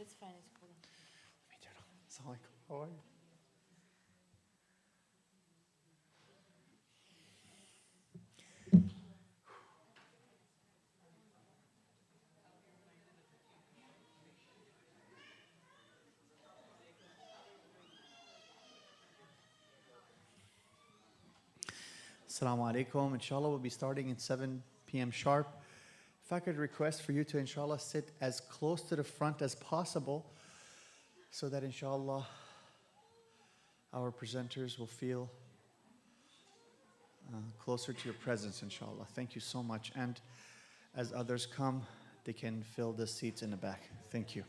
It's fine, it's cool. Assalamu alaikum. How are you? Assalamu alaikum. Inshallah, we'll be starting at 7 p.m. sharp. If I could request for you to, inshallah, sit as close to the front as possible so that, inshallah, our presenters will feel closer to your presence, inshallah. Thank you so much. And as others come, they can fill the seats in the back. Thank you.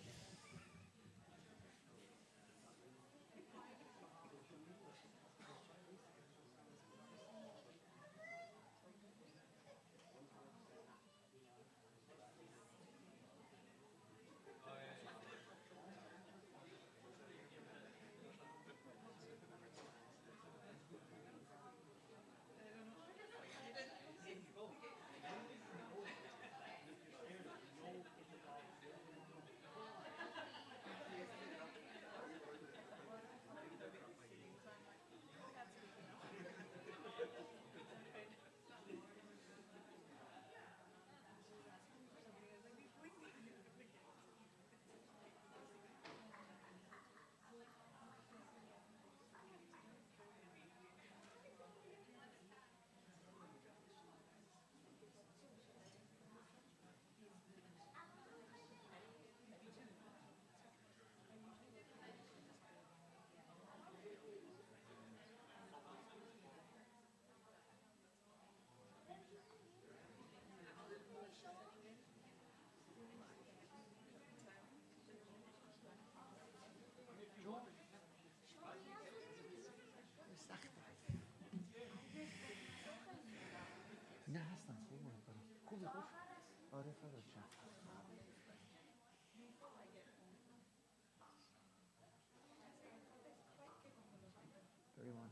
نه هستن قربونت برم خوبی خوش آره فدات شم 31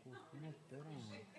قربونت برم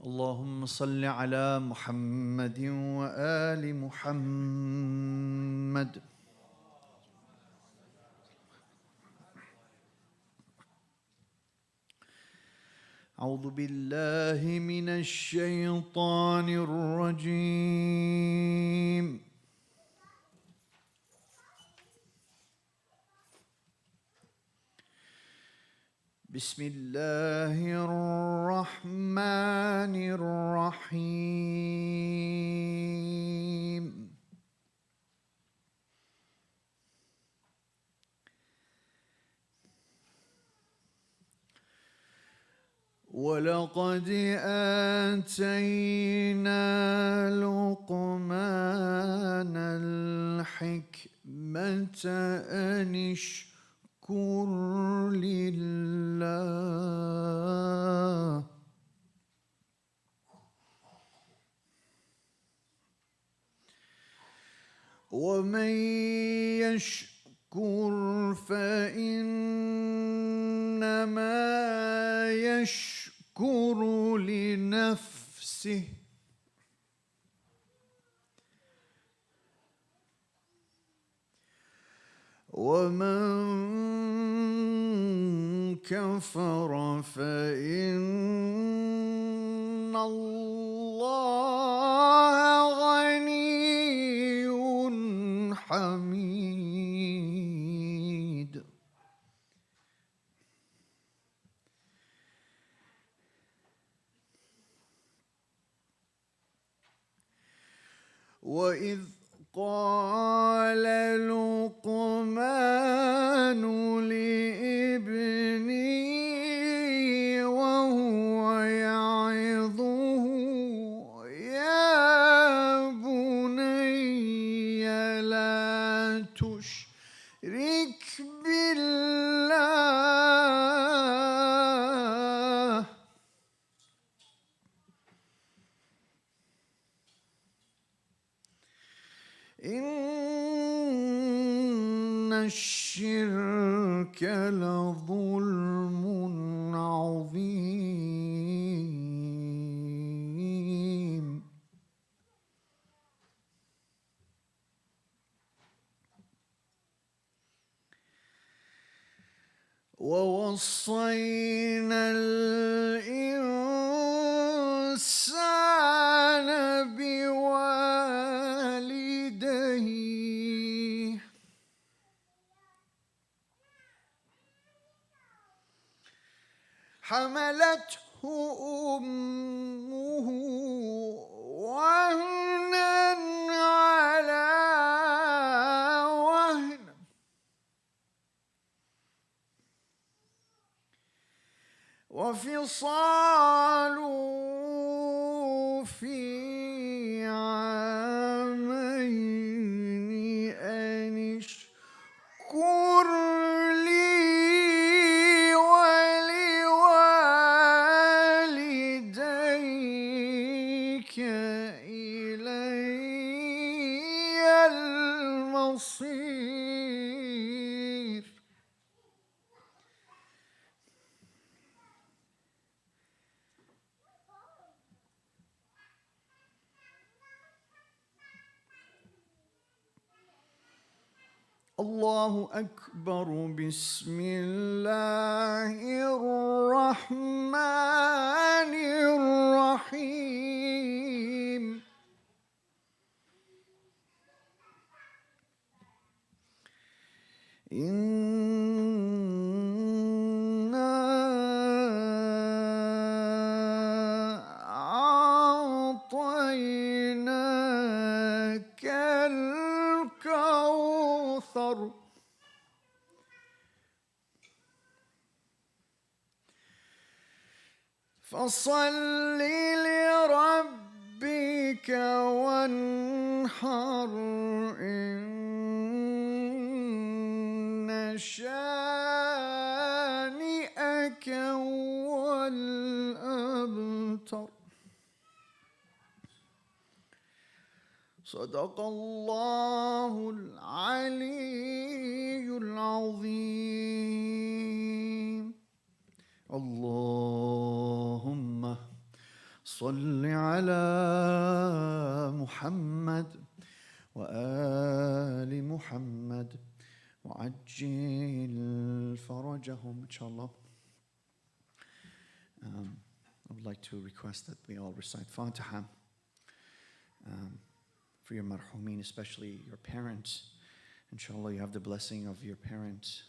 اللهم صل على محمد وآل محمد. أعوذ بالله من الشيطان الرجيم. بسم الله الرحمن الرحيم. ولقد آتينا لقمان الحكمة أن اشكر لله ومن يشكر فإنما يشكر لنفسه ومن كفر فإن الله غني حميد. وإذ قال لقمان لابنه وهو يعظه يا بني لا تشرك بالله إن الشرك لظلم عظيم. ووصينا الإنسان بوالديه حملته أمه وهنا على وهن وفصاله في عامين أن اشكر لي ولوالديك إلي المصير. الله أكبر. بسم الله الرحمن الرحيم. إنا أعطيناك الكوثر فصل لربك وانحر إن شانئك هو الأبتر. صدق الله العلي العظيم. اللهم صل على محمد وآل محمد وعجل فرجهم. Inshallah. I would like to request that we all recite Fatiha for your marhumin, especially your parents. Inshallah, you have the blessing of your parents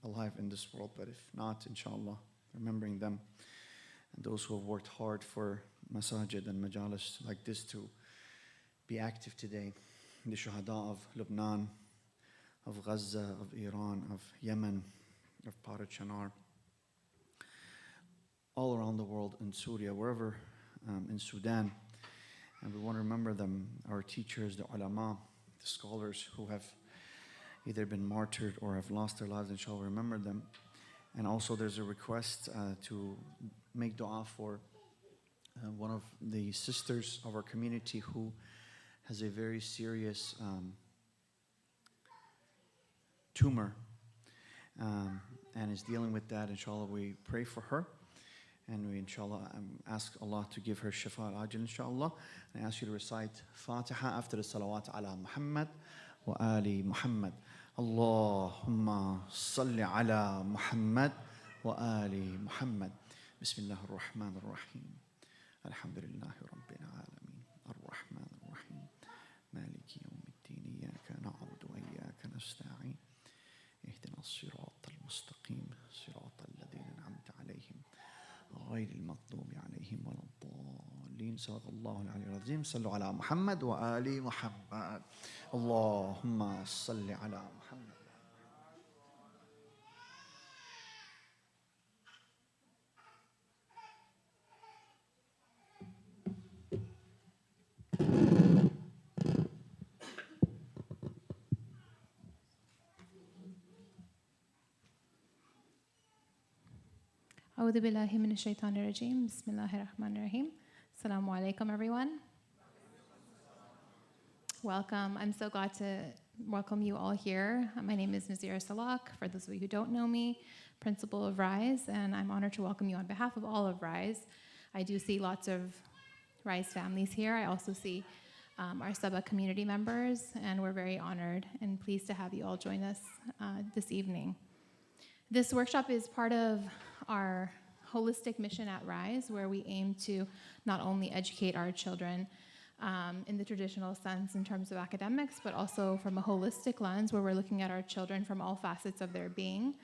alive in this world, but if not, inshallah, remembering them and those who have worked hard for masajid and majalis like this to be active today. The shuhada of Lebanon, of Gaza, of Iran, of Yemen, of Parachanar, all around the world, in Syria, wherever, in Sudan. And we want to remember them, our teachers, the ulama, the scholars who have either been martyred or have lost their lives, inshallah, remember them. And also there's a request to make dua for one of the sisters of our community who has a very serious tumor and is dealing with that. Inshallah, we pray for her. And we, inshallah, ask Allah to give her shifa al-ajil, inshallah. And I ask you to recite Fatiha after the salawat ala Muhammad wa ali Muhammad. Allahumma salli ala Muhammad wa ali Muhammad. Bismillah ar-Rahman ar-Rahim. Alhamdulillahi Rabbil Alameen. Ar-Rahman ar-Rahim. Maliki yawmiddin. Iyaka na'budu wa iyaka nasta'in. Ihdina as-sirata al-mustaqim. Sirata alladhina an'amta alayhim. غير المغضوب عليهم ولا الضالين. صدق الله العلي العظيم. صلوا على محمد وآل محمد. اللهم صل على محمد. أعوذ بالله من الشيطان الرجيم. بسم الله الرحمن الرحيم. Assalamu alaikum, everyone. Welcome. I'm so glad to welcome you all here. My name is Nazira Salak. For those of you who don't know me, principal of RISE, and I'm honored to welcome you on behalf of all of RISE. I do see lots of RISE families here. I also see our Saba community members, and we're very honored and pleased to have you all join us this evening. This workshop is part of our holistic mission at RISE, where we aim to not only educate our children in the traditional sense in terms of academics, but also from a holistic lens where we're looking at our children from all facets of their being.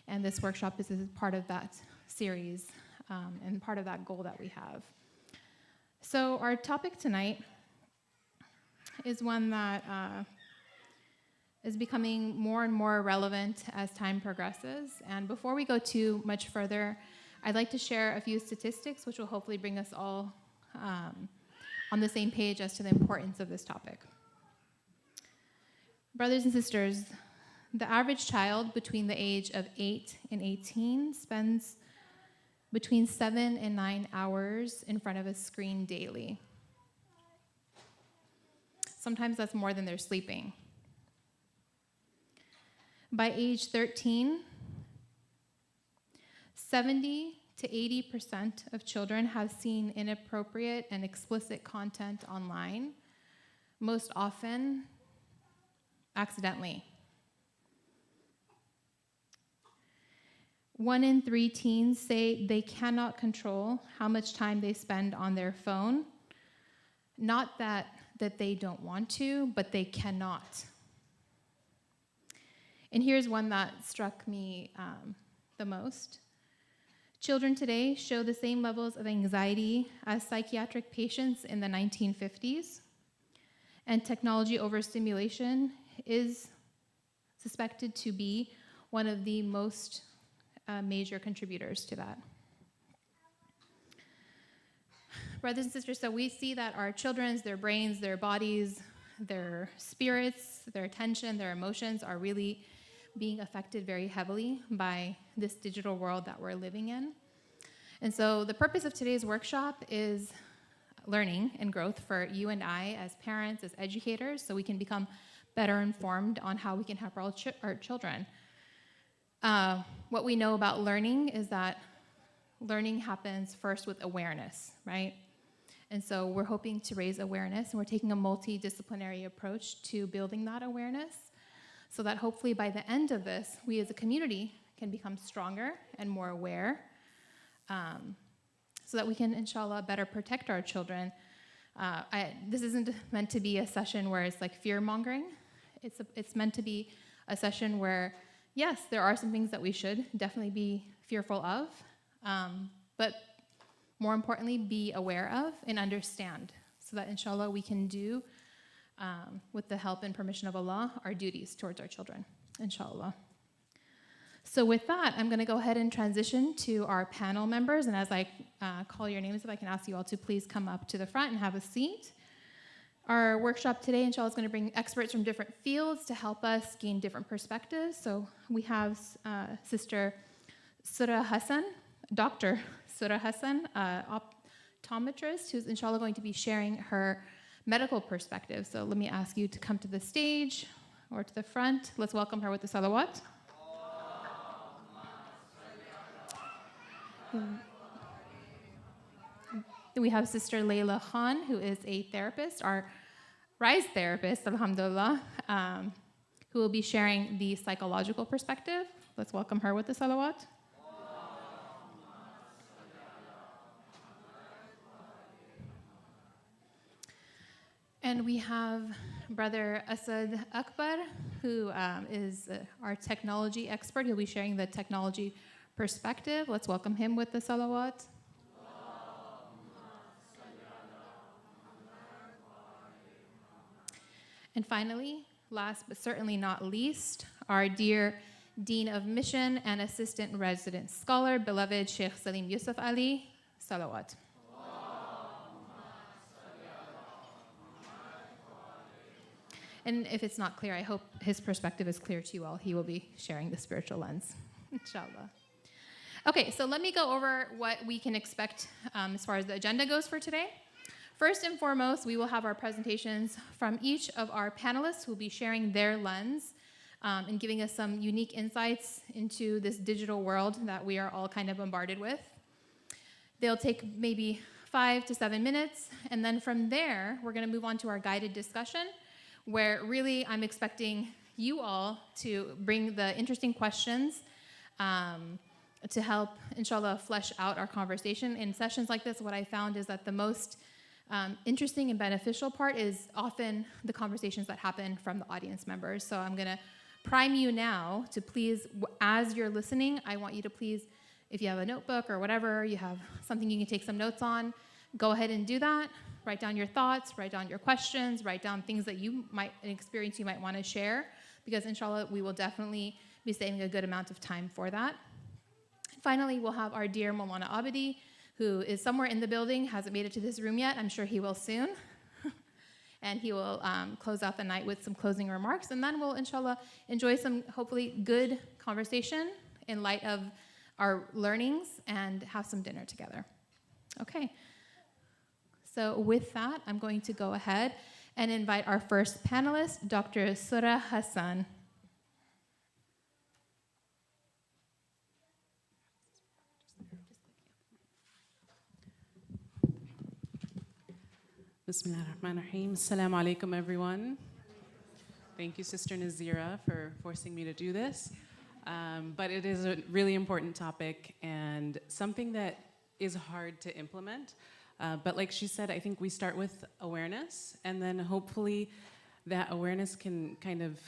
And this workshop is part of that series and part of that goal that we have. So our topic tonight is one that is becoming more and more relevant as time progresses. And before we go too much further, I'd like to share a few statistics which will hopefully bring us all on the same page as to the importance of this topic. Brothers and sisters, the average child between the age of 8 and 18 spends between 7 and 9 hours in front of a screen daily. Sometimes that's more than they're sleeping. By age 13, 70 to 80% of children have seen inappropriate and explicit content online, most often accidentally. 1 in 3 teens say they cannot control how much time they spend on their phone. Not that they don't want to, but they cannot. And here's one that struck me the most. Children today show the same levels of anxiety as psychiatric patients in the 1950s, and technology overstimulation is suspected to be one of the most major contributors to that. Brothers and sisters, so we see that our children's, their brains, their bodies, their spirits, their attention, their emotions are really being affected very heavily by this digital world that we're living in. And so the purpose of today's workshop is learning and growth for you and I as parents, as educators, so we can become better informed on how we can help our children. What we know about learning is that learning happens first with awareness, right? And so we're hoping to raise awareness, and we're taking a multidisciplinary approach to building that awareness so that hopefully by the end of this, we as a community can become stronger and more aware, so that we can, inshallah, better protect our children. This isn't meant to be a session where it's like fear-mongering. It's meant to be a session where, yes, there are some things that we should definitely be fearful of, but more importantly, be aware of and understand, so that, inshallah, we can do, with the help and permission of Allah, our duties towards our children, inshallah. So with that, I'm going to go ahead and transition to our panel members, and as I call your names, if I can ask you all to please come up to the front and have a seat. Our workshop today, inshallah, is going to bring experts from different fields to help us gain different perspectives. So we have Sister Surah Hassan, Dr. Surah Hassan, optometrist, who's inshallah going to be sharing her medical perspective. So let me ask you to come to the stage or to the front. Let's welcome her with the salawat. We have Sister Layla Khan, who is a therapist, our RISE therapist, alhamdulillah, who will be sharing the psychological perspective. Let's welcome her with the salawat. And we have Brother Asad Akbar, who is our technology expert. He'll be sharing the technology perspective. Let's welcome him with the salawat. And finally, last but certainly not least, our dear Dean of Mission and Assistant Resident Scholar, beloved Sheikh Salim Yusuf Ali, salawat. And if it's not clear, I hope his perspective is clear to you all. He will be sharing the spiritual lens, inshallah. Okay, so let me go over what we can expect as far as the agenda goes for today. First and foremost, we will have our presentations from each of our panelists who will be sharing their lens and giving us some unique insights into this digital world that we are all kind of bombarded with. They'll take maybe 5 to 7 minutes, and then from there, we're going to move on to our guided discussion, where really I'm expecting you all to bring the interesting questions to help, inshallah, flesh out our conversation. In sessions like this, what I found is that the most interesting and beneficial part is often the conversations that happen from the audience members. So I'm going to prime you now to please, as you're listening, I want you to please, if you have a notebook or whatever, you have something you can take some notes on, go ahead and do that. Write down your thoughts, write down your questions, write down things that you might, an experience you might want to share, because inshallah, we will definitely be saving a good amount of time for that. Finally, we'll have our dear Maulana Abadi, who is somewhere in the building, hasn't made it to this room yet. I'm sure he will soon. And he will close out the night with some closing remarks. And then we'll, inshallah, enjoy some hopefully good conversation in light of our learnings and have some dinner together. Okay. So with that, I'm going to go ahead and invite our first panelist, Dr. Surah Hassan. Bismillah ar-Rahman ar-Rahim. Assalamu alaikum, everyone. Thank you, Sister Nazira, for forcing me to do this. But it is a really important topic and something that is hard to implement. But like she said, I think we start with awareness, and then hopefully that awareness can kind of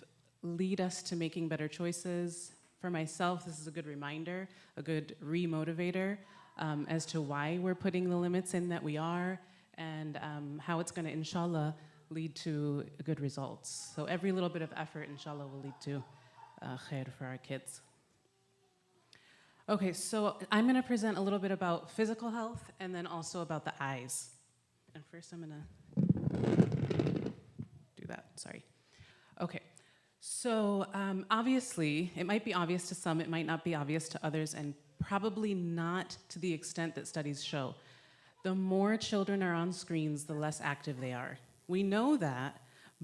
lead us to making better choices. For myself, this is a good reminder, a good re-motivator as to why we're putting the limits in that we are, and how it's going to, inshallah, lead to good results. So every little bit of effort, inshallah, will lead to khair for our kids. Okay, so I'm going to present a little bit about physical health and then also about the eyes. And first I'm going to do that, sorry. Okay, so obviously, it might be obvious to some, it might not be obvious to others, and probably not to the extent that studies show. The more children are on screens, the less active they are. We know that,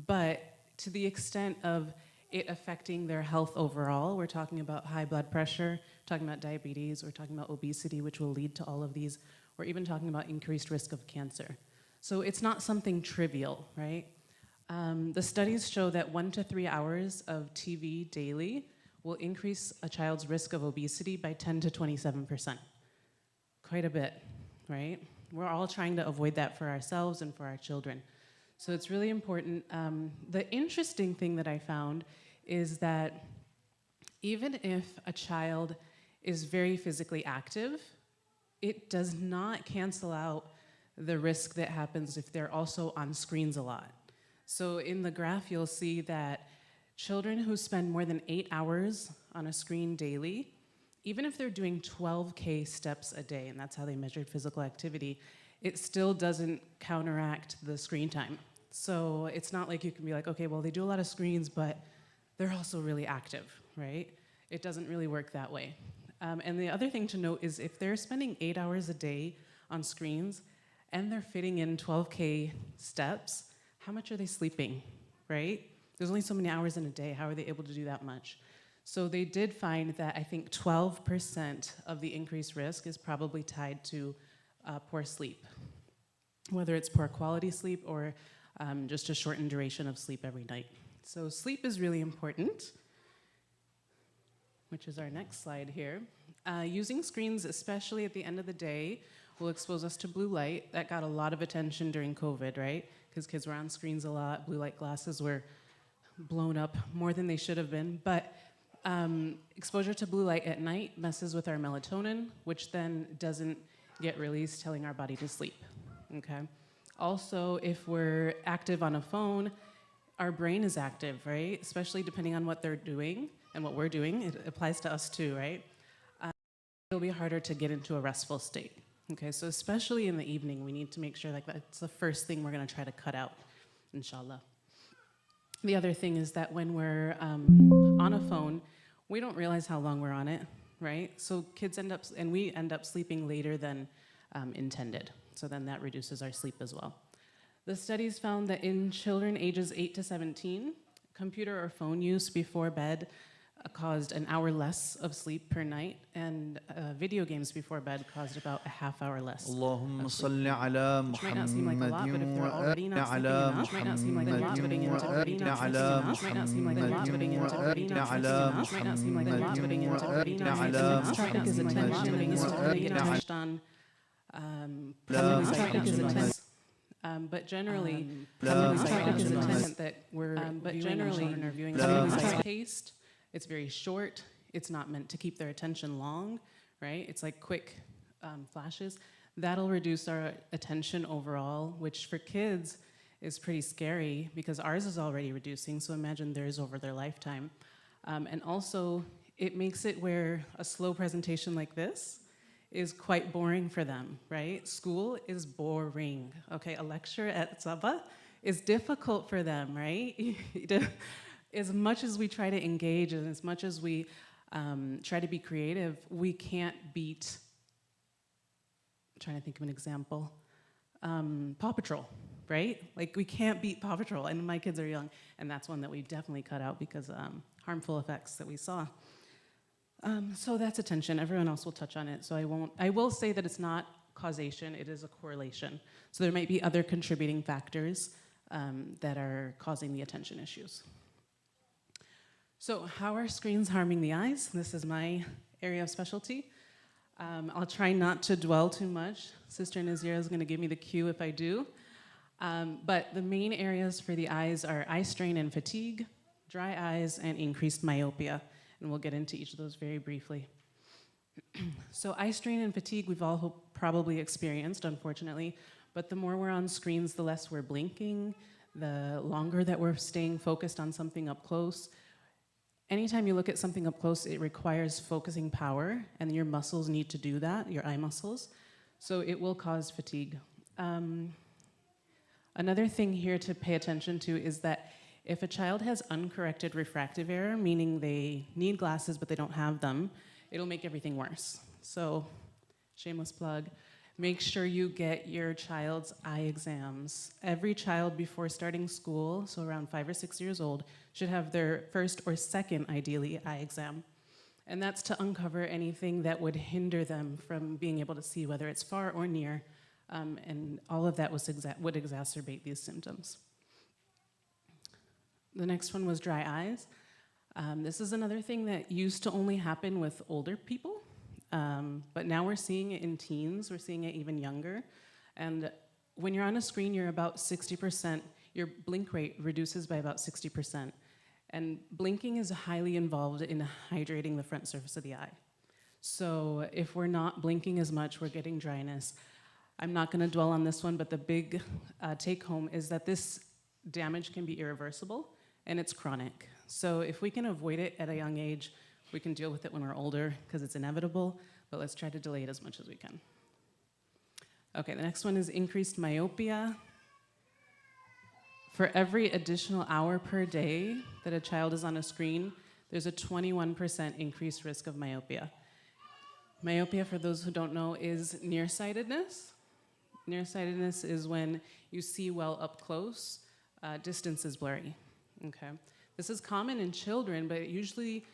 but to the extent of it affecting their health overall, we're talking about high blood pressure, talking about diabetes, we're talking about obesity, which will lead to all of these. We're even talking about increased risk of cancer. So it's not something trivial, right? The studies show that 1 to 3 hours of TV daily will increase a child's risk of obesity by 10 to 27%. Quite a bit, right? We're all trying to avoid that for ourselves and for our children. So it's really important. The interesting thing that I found is that even if a child is very physically active, it does not cancel out the risk that happens if they're also on screens a lot. So in the graph, you'll see that children who spend more than 8 hours on a screen daily, even if they're doing 12K steps a day, and that's how they measured physical activity, it still doesn't counteract the screen time. So it's not like you can be like, okay, well, they do a lot of screens, but they're also really active, right? It doesn't really work that way. And the other thing to note is if they're spending 8 hours a day on screens and they're fitting in 12K steps, how much are they sleeping, right? There's only so many hours in a day. How are they able to do that much? So they did find that I think 12% of the increased risk is probably tied to poor sleep, whether it's poor quality sleep or just a shortened duration of sleep every night. So sleep is really important, which is our next slide here. Using screens, especially at the end of the day, will expose us to blue light. That got a lot of attention during COVID, right? Because kids were on screens a lot. Blue light glasses were blown up more than they should have been. But exposure to blue light at night messes with our melatonin, which then doesn't get released, telling our body to sleep, okay? Also, if we're active on a phone, our brain is active, right? Especially depending on what they're doing and what we're doing. It applies to us too, right? It'll be harder to get into a restful state. Okay, so especially in the evening, we need to make sure like that's the first thing we're gonna try to cut out, inshallah. The other thing is that when we're on a phone, we don't realize how long we're on it, right? So kids end up, and we end up sleeping later than intended. So then that reduces our sleep as well. The studies found that in children ages 8 to 17, computer or phone use before bed caused an hour less of sleep per night, and video games before bed caused about a half hour less. اللهم صل على Which might not seem like a lot, but if they're already not sleeping على enough, might not seem like a lot, but being into already not sleeping enough, might not seem like a lot, but being into already not sleeping enough, might not seem like a lot, but being into already not sleeping enough, might not seem like a lot, but being into already not touched on topic is intense. But generally, topic is intense that we're viewing something paced. It's very short. It's not meant to keep their attention long, right? It's like quick flashes. That'll reduce our attention overall, which for kids is pretty scary because ours is already reducing, so imagine theirs over their lifetime. And also, it makes it where a slow presentation like this is quite boring for them, right? School is boring, okay? A lecture at Saba is difficult for them, right? As much as we try to engage and as much as we try to be creative, we can't beat, I'm trying to think of an example, Paw Patrol, right? Like we can't beat Paw Patrol, and my kids are young, and that's one that we definitely cut out because harmful effects that we saw. So that's attention. Everyone else will touch on it, so I will say that it's not causation, it is a correlation. So there might be other contributing factors that are causing the attention issues. So how are screens harming the eyes? This is my area of specialty. I'll try not to dwell too much. Sister Nazira is gonna give me the cue if I do. But the main areas for the eyes are eye strain and fatigue, dry eyes, and increased myopia. And we'll get into each of those very briefly. So eye strain and fatigue we've all probably experienced, unfortunately, but the more we're on screens, the less we're blinking, the longer that we're staying focused on something up close. Anytime you look at something up close, it requires focusing power, and your muscles need to do that, your eye muscles, so it will cause fatigue. Another thing here to pay attention to is that if a child has uncorrected refractive error, meaning they need glasses but they don't have them, it'll make everything worse. So, shameless plug, make sure you get your child's eye exams. Every child before starting school, so around 5 or 6 years old, should have their first or second, ideally, eye exam. And that's to uncover anything that would hinder them from being able to see, whether it's far or near, and all of that would exacerbate these symptoms. The next one was dry eyes. This is another thing that used to only happen with older people, but now we're seeing it in teens, we're seeing it even younger. And when you're on a screen, you're about 60%, your blink rate reduces by about 60%. And blinking is highly involved in hydrating the front surface of the eye. So if we're not blinking as much, we're getting dryness. I'm not gonna dwell on this one, but the big take home is that this damage can be irreversible and it's chronic. So if we can avoid it at a young age, we can deal with it when we're older because it's inevitable, but let's try to delay it as much as we can. Okay, the next one is increased myopia. For every additional hour per day that a child is on a screen, there's a 21% increased risk of myopia. Myopia, for those who don't know, is nearsightedness. Nearsightedness is when you see well up close, distance is blurry, okay? This is common in children, but it usually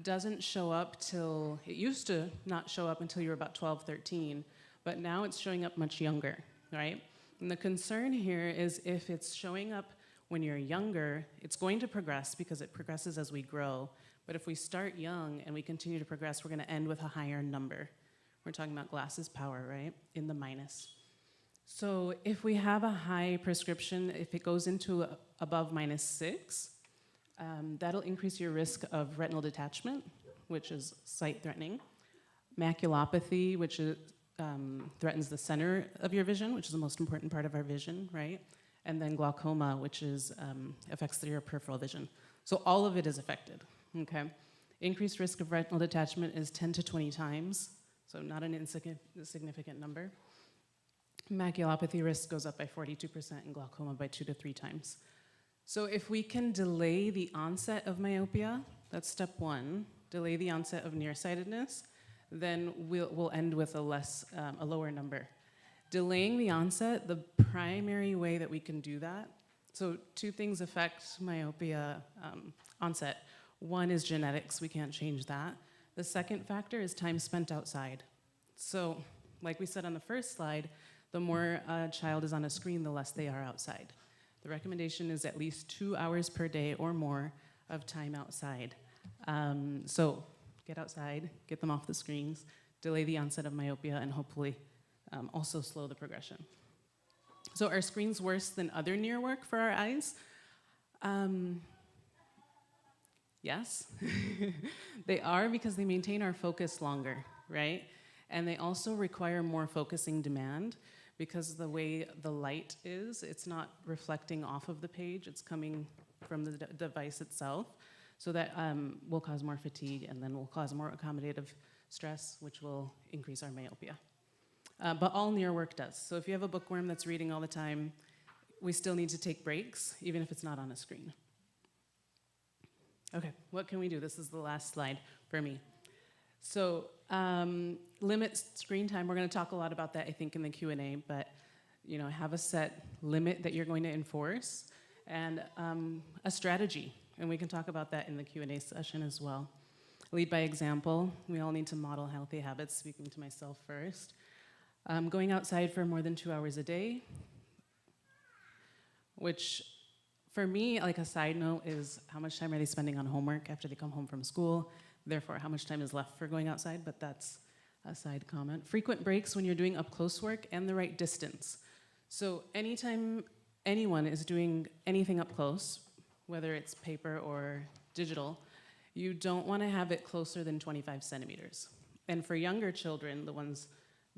doesn't show up till, it used to not show up until you were about 12, 13, but now it's showing up much younger, right? And the concern here is if it's showing up when you're younger, it's going to progress because it progresses as we grow. But if we start young and we continue to progress, we're gonna end with a higher number. We're talking about glasses power, right? In the minus. So if we have a high prescription, if it goes into above -6, that'll increase your risk of retinal detachment, which is sight threatening, maculopathy, which is, threatens the center of your vision, which is the most important part of our vision, right? And then glaucoma, which is, affects your peripheral vision. So all of it is affected, okay? Increased risk of retinal detachment is 10 to 20 times, so not an insignificant number. Maculopathy risk goes up by 42% and glaucoma by 2 to 3 times. So if we can delay the onset of myopia, that's step 1, delay the onset of nearsightedness, then we'll end with a lower number. Delaying the onset, the primary way that we can do that, so 2 things affect myopia onset. 1 is genetics, we can't change that. The second factor is time spent outside. So, like we said on the first slide, the more a child is on a screen, the less they are outside. The recommendation is at least 2 hours per day or more of time outside. So get outside, get them off the screens, delay the onset of myopia, and hopefully also slow the progression. So are screens worse than other near work for our eyes? Yes, they are because they maintain our focus longer, right? And they also require more focusing demand because the way the light is, it's not reflecting off of the page, it's coming from the device itself. So that will cause more fatigue and then will cause more accommodative stress, which will increase our myopia. But all near work does. So if you have a bookworm that's reading all the time, we still need to take breaks, even if it's not on a screen. Okay, what can we do? This is the last slide for me. So limit screen time. We're going to talk a lot about that, I think, in the Q&A, but have a set limit that you're going to enforce and a strategy. And we can talk about that in the Q&A session as well. Lead by example. We all need to model healthy habits, speaking to myself first. Going outside for more than 2 hours a day, which for me, like a side note, is how much time are they spending on homework after they come home from school? Therefore, how much time is left for going outside? But that's a side comment. Frequent breaks when you're doing up-close work and the right distance. So anytime anyone is doing anything up close, whether it's paper or digital, you don't want to have it closer than 25 centimeters. And for younger children, the ones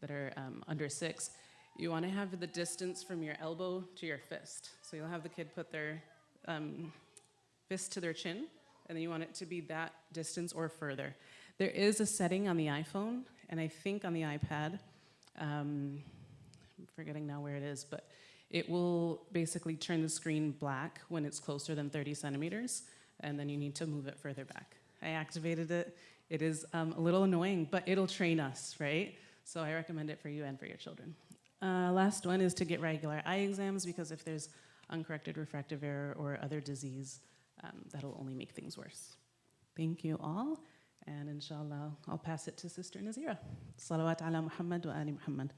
that are under 6, you want to have the distance from your elbow to your fist. So you'll have the kid put their fist to their chin, and then you want it to be that distance or further. There is a setting on the iPhone, and I think on the iPad, I'm forgetting now where it is, but it will basically turn the screen black when it's closer than 30 centimeters, and then you need to move it further back. I activated it. It is a little annoying, but it'll train us, right? So I recommend it for you and for your children. Last one is to get regular eye exams, because if there's uncorrected refractive error or other disease, that'll only make things worse. Thank you all, and inshallah, I'll pass it to Sister Nazira. Salawat ala Muhammad wa ali Muhammad.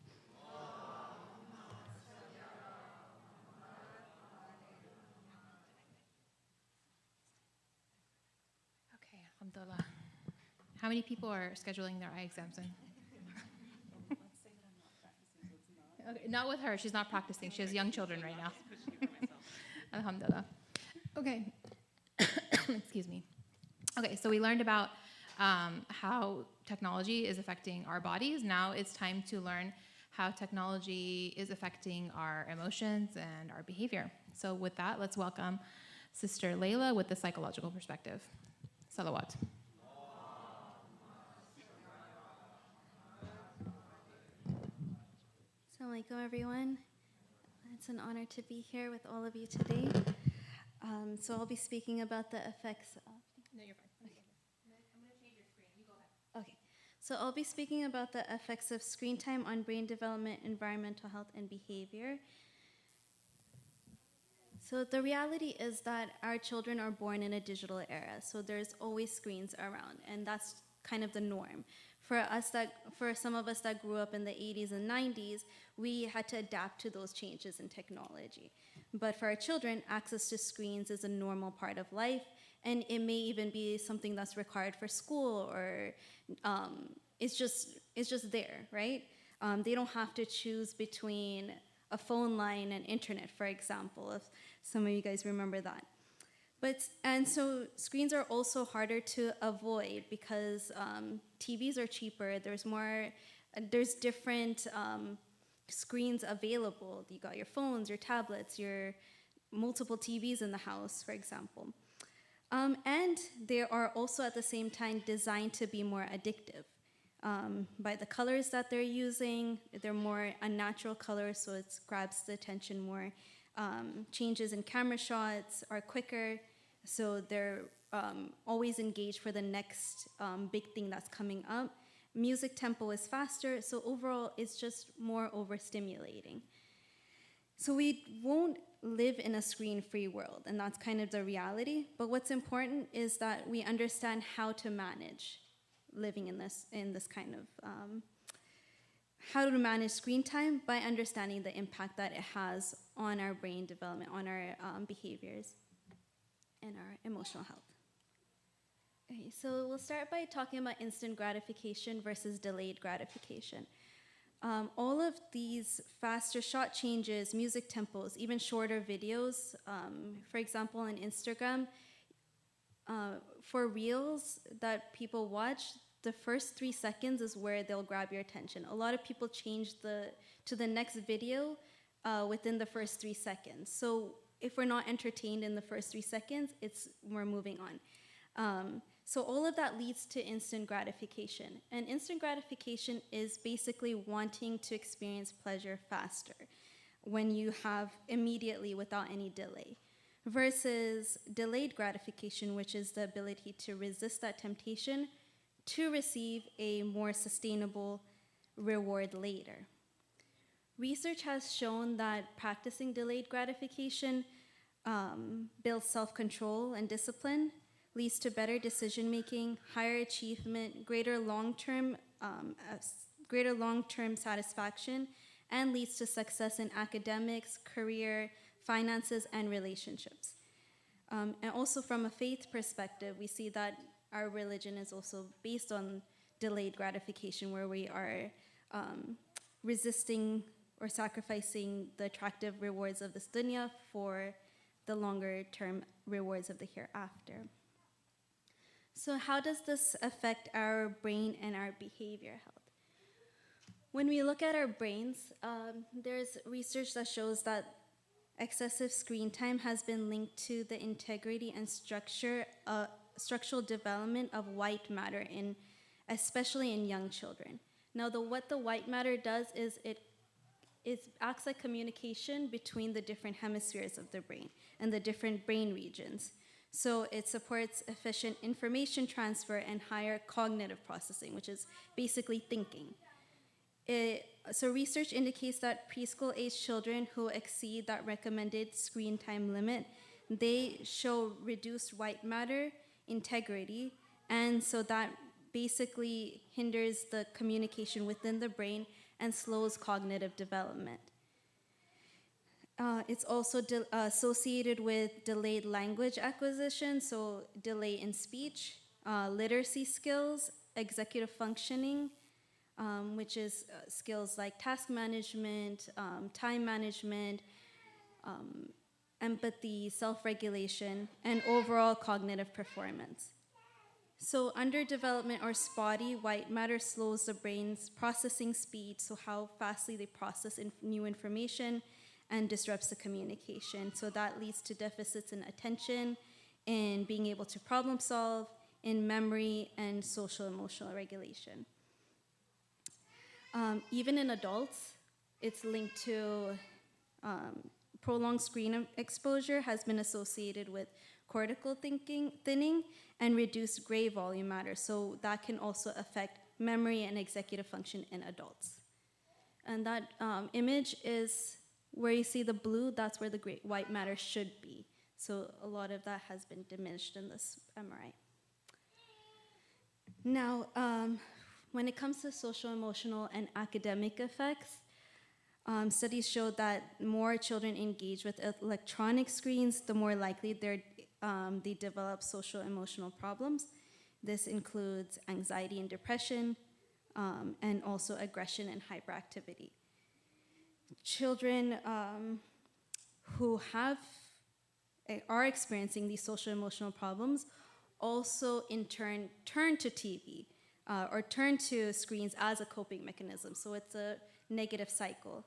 Alhamdulillah. How many people are scheduling their eye exams in? Okay, not with her. She's not practicing. She has young children right now. Alhamdulillah. Okay. Excuse me. Okay, so we learned about how technology is affecting our bodies. Now it's time to learn how technology is affecting our emotions and our behavior. So with that, let's welcome Sister Layla with the psychological perspective. Salawat. Assalamu alaikum, everyone. It's an honor to be here with all of you today. So I'll be speaking about the effects of... No, you're fine. Okay. I'm going to change your screen. You go ahead. Okay. So I'll be speaking about the effects of screen time on brain development, environmental health, and behavior. So the reality is that our children are born in a digital era, so there's always screens around, and that's kind of the norm. For some of us that grew up in the 80s and 90s, we had to adapt to those changes in technology. But for our children, access to screens is a normal part of life, and it may even be something that's required for school, or it's just there, right? They don't have to choose between a phone line and internet, for example, if some of you guys remember that. And so screens are also harder to avoid because TVs are cheaper. There's different screens available. You got your phones, your tablets, your multiple TVs in the house, for example. And they are also at the same time designed to be more addictive. By the colors that they're using, they're more unnatural colors, so it grabs the attention more. Changes in camera shots are quicker, so they're always engaged for the next big thing that's coming up. Music tempo is faster, so overall it's just more overstimulating. So we won't live in a screen-free world, and that's kind of the reality. But what's important is that we understand how to manage living in this kind of how to manage screen time by understanding the impact that it has on our brain development, on our behaviors, and our emotional health. Okay, so we'll start by talking about instant gratification versus delayed gratification. All of these faster shot changes, music tempos, even shorter videos, for example, on Instagram, for reels that people watch, the first 3 seconds is where they'll grab your attention. A lot of people change to the next video within the first 3 seconds. So if we're not entertained in the first 3 seconds, we're moving on. So all of that leads to instant gratification. And instant gratification is basically wanting to experience pleasure faster when you have immediately without any delay. Versus delayed gratification, which is the ability to resist that temptation to receive a more sustainable reward later. Research has shown that practicing delayed gratification builds self-control and discipline, leads to better decision-making, higher achievement, greater long-term satisfaction, and leads to success in academics, career, finances, and relationships. And also from a faith perspective, we see that our religion is also based on delayed gratification, where we are resisting or sacrificing the attractive rewards of this dunya for the longer term rewards of the hereafter. So how does this affect our brain and our behavior health? When we look at our brains, there's research that shows that excessive screen time has been linked to the integrity and structural development of white matter, especially in young children. Now, what the white matter does is it acts like communication between the different hemispheres of the brain and the different brain regions. So it supports efficient information transfer and higher cognitive processing, which is basically thinking. So research indicates that preschool-age children who exceed that recommended screen time limit, they show reduced white matter integrity, and so that basically hinders the communication within the brain and slows cognitive development. It's also associated with delayed language acquisition, so delay in speech, literacy skills, executive functioning, which is skills like task management, time management, empathy, self-regulation, and overall cognitive performance. So underdevelopment or spotty white matter slows the brain's processing speed, so how fastly they process new information, and disrupts the communication. So that leads to deficits in attention, in being able to problem solve, in memory, and social emotional regulation. Even in adults, it's linked to prolonged screen exposure has been associated with cortical thinning and reduced gray volume matter. So that can also affect memory and executive function in adults. And that image is where you see the blue, that's where the gray white matter should be. So a lot of that has been diminished in this MRI. Now, when it comes to social, emotional, and academic effects, studies show that more children engage with electronic screens, the more likely they develop social emotional problems. This includes anxiety and depression, and also aggression and hyperactivity. Children who are experiencing these social emotional problems also in turn turn to TV or turn to screens as a coping mechanism. So it's a negative cycle.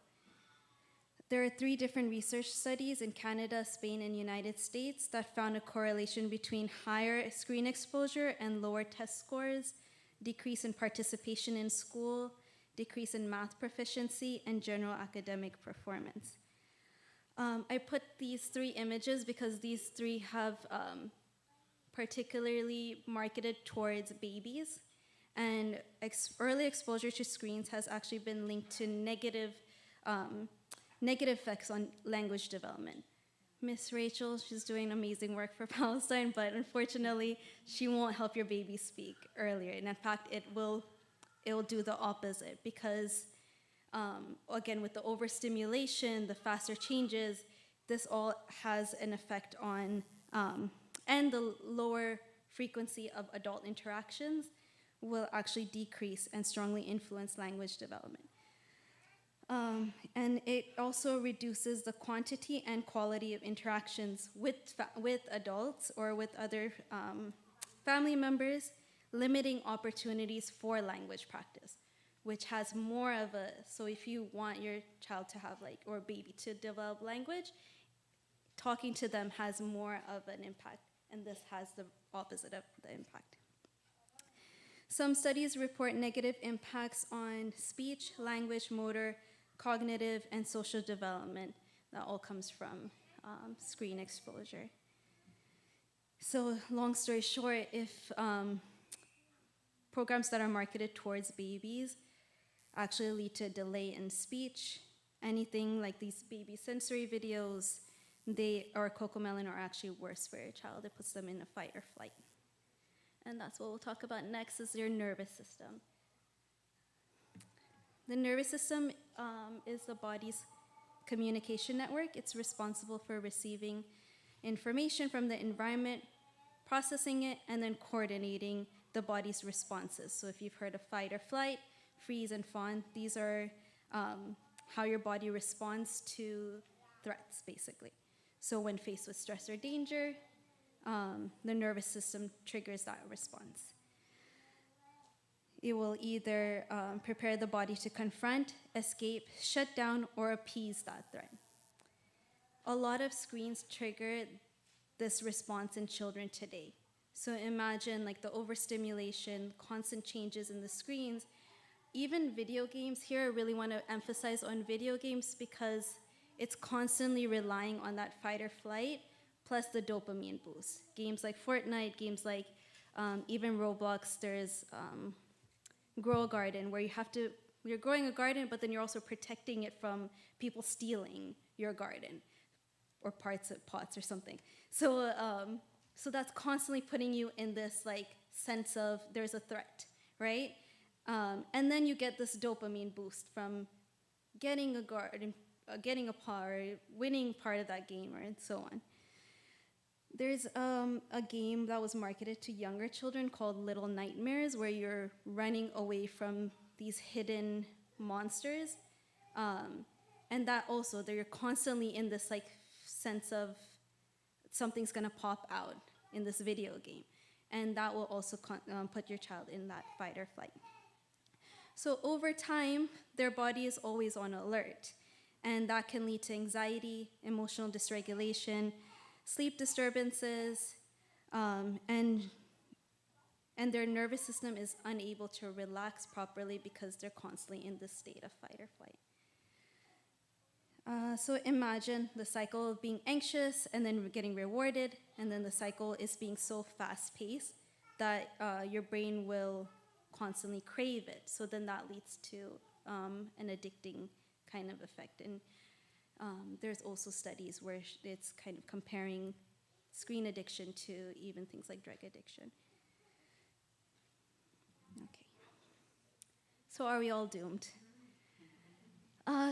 There are 3 different research studies in Canada, Spain, and United States that found a correlation between higher screen exposure and lower test scores, decrease in participation in school, decrease in math proficiency, and general academic performance. I put these 3 images because these 3 have particularly marketed towards babies, and early exposure to screens has actually been linked to negative effects on language development. Miss Rachel, she's doing amazing work for Palestine, but unfortunately, she won't help your baby speak earlier. And in fact, it will do the opposite because, again, with the overstimulation, the faster changes, this all has an effect on, and the lower frequency of adult interactions will actually decrease and strongly influence language development. And it also reduces the quantity and quality of interactions with adults or with other family members, limiting opportunities for language practice, which has more of so if you want your child to have or baby to develop language, talking to them has more of an impact, and this has the opposite of the impact. Some studies report negative impacts on speech, language, motor, cognitive, and social development. That all comes from screen exposure. So long story short, if programs that are marketed towards babies actually lead to a delay in speech, anything like these baby sensory videos, or Cocomelon are actually worse for your child. It puts them in a fight or flight. And that's what we'll talk about next, is your nervous system. The nervous system is the body's communication network. It's responsible for receiving information from the environment, processing it, and then coordinating the body's responses. So if you've heard of fight or flight, freeze and fawn, these are how your body responds to threats, basically. So when faced with stress or danger, the nervous system triggers that response. It will either prepare the body to confront, escape, shut down, or appease that threat. A lot of screens trigger this response in children today. So imagine the overstimulation, constant changes in the screens. Even video games here, I really want to emphasize on video games because it's constantly relying on that fight or flight, plus the dopamine boost. Games like Fortnite, games like even Roblox, there's Grow a Garden, where you're growing a garden, but then you're also protecting it from people stealing your garden or parts of pots or something. So that's constantly putting you in this sense of there's a threat, right? And then you get this dopamine boost from getting a garden, getting a pot, or winning part of that game, and so on. There's a game that was marketed to younger children called Little Nightmares, where you're running away from these hidden monsters. And that also, that you're constantly in this like sense of something's gonna pop out in this video game. And that will also put your child in that fight or flight. So over time, their body is always on alert. And that can lead to anxiety, emotional dysregulation, sleep disturbances, and their nervous system is unable to relax properly because they're constantly in this state of fight or flight. So imagine the cycle of being anxious and then getting rewarded, and then the cycle is being so fast-paced that your brain will constantly crave it. So then that leads to an addicting kind of effect. And there's also studies where it's kind of comparing screen addiction to even things like drug addiction. Okay. So are we all doomed?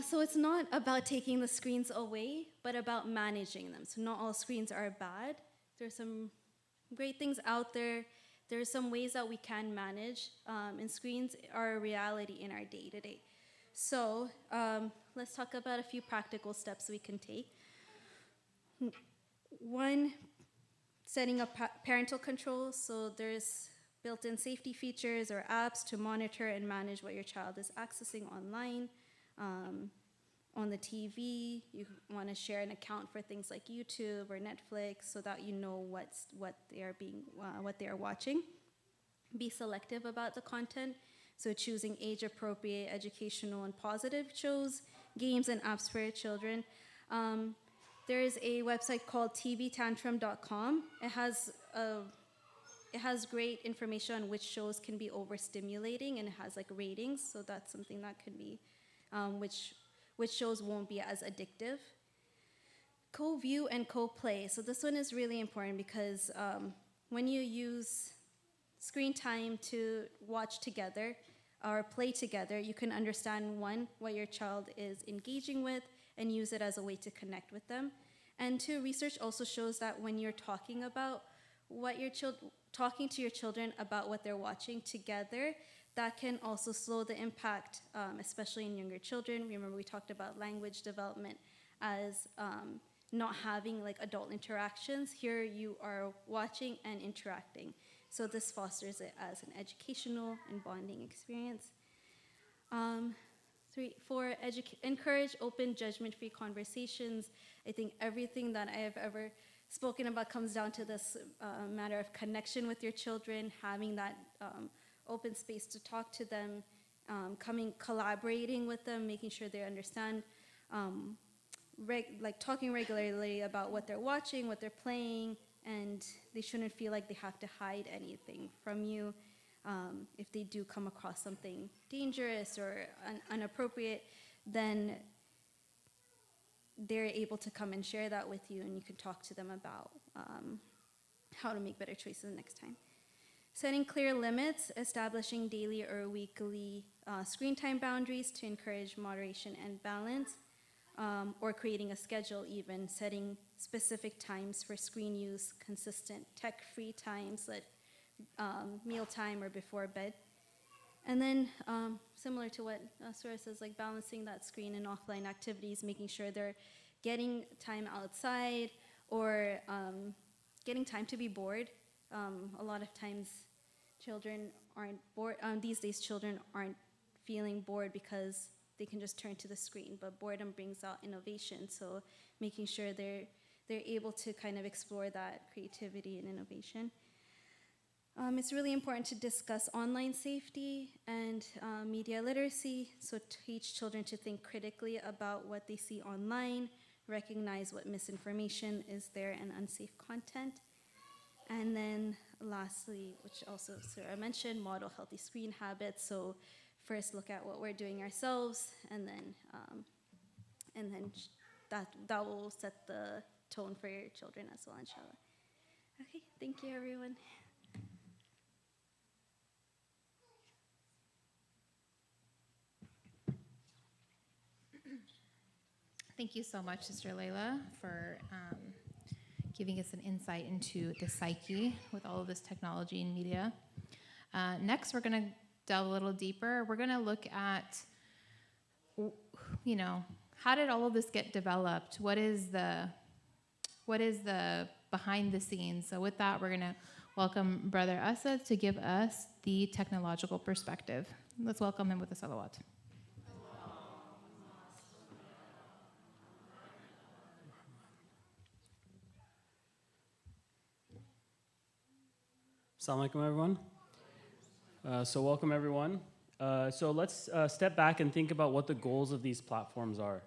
So it's not about taking the screens away, but about managing them. So not all screens are bad. There's some great things out there. There's some ways that we can manage, and screens are a reality in our day-to-day. So let's talk about a few practical steps we can take. One, setting up parental controls. So there's built-in safety features or apps to monitor and manage what your child is accessing online. On the TV, you want to share an account for things like YouTube or Netflix so that you know what they are watching. Be selective about the content, so choosing age-appropriate, educational, and positive shows, games, and apps for your children. There is a website called tvtantrum.com. It has great information on which shows can be overstimulating, and it has like ratings, so that's something that could be which shows won't be as addictive. Co-view and co-play. So this one is really important because when you use screen time to watch together or play together, you can understand, one, what your child is engaging with and use it as a way to connect with them. And two, research also shows that when you're talking to your children about what they're watching together, that can also slow the impact, especially in younger children. Remember, we talked about language development as not having like adult interactions. Here you are watching and interacting. So this fosters it as an educational and bonding experience. 3, 4, encourage open, judgment-free conversations. I think everything that I have ever spoken about comes down to this matter of connection with your children, having that open space to talk to them, collaborating with them, making sure they understand, talking regularly about what they're watching, what they're playing, and they shouldn't feel like they have to hide anything from you. If they do come across something dangerous or inappropriate, then they're able to come and share that with you, and you can talk to them about how to make better choices next time. Setting clear limits, establishing daily or weekly screen time boundaries to encourage moderation and balance, or creating a schedule even, setting specific times for screen use, consistent tech-free times like mealtime or before bed. And then similar to what Surah says, like balancing that screen and offline activities, making sure they're getting time outside or getting time to be bored. A lot of times children aren't bored. These days children aren't feeling bored because they can just turn to the screen, but boredom brings out innovation. So making sure they're able to kind of explore that creativity and innovation. It's really important to discuss online safety and media literacy, so teach children to think critically about what they see online, recognize what misinformation is there and unsafe content. And then lastly, which also Sarah mentioned, model healthy screen habits. So first look at what we're doing ourselves, and then that will set the tone for your children as well, inshallah. Okay, thank you everyone. Thank you so much, Sister Layla, for giving us an insight into the psyche with all of this technology and media. Next, we're going to delve a little deeper. We're going to look at, how did all of this get developed? What is the behind the scenes? So with that, we're going to welcome Brother Asad to give us the technological perspective. Let's welcome him with a salawat. Assalamu alaikum, everyone. So welcome, everyone. So let's step back and think about what the goals of these platforms are.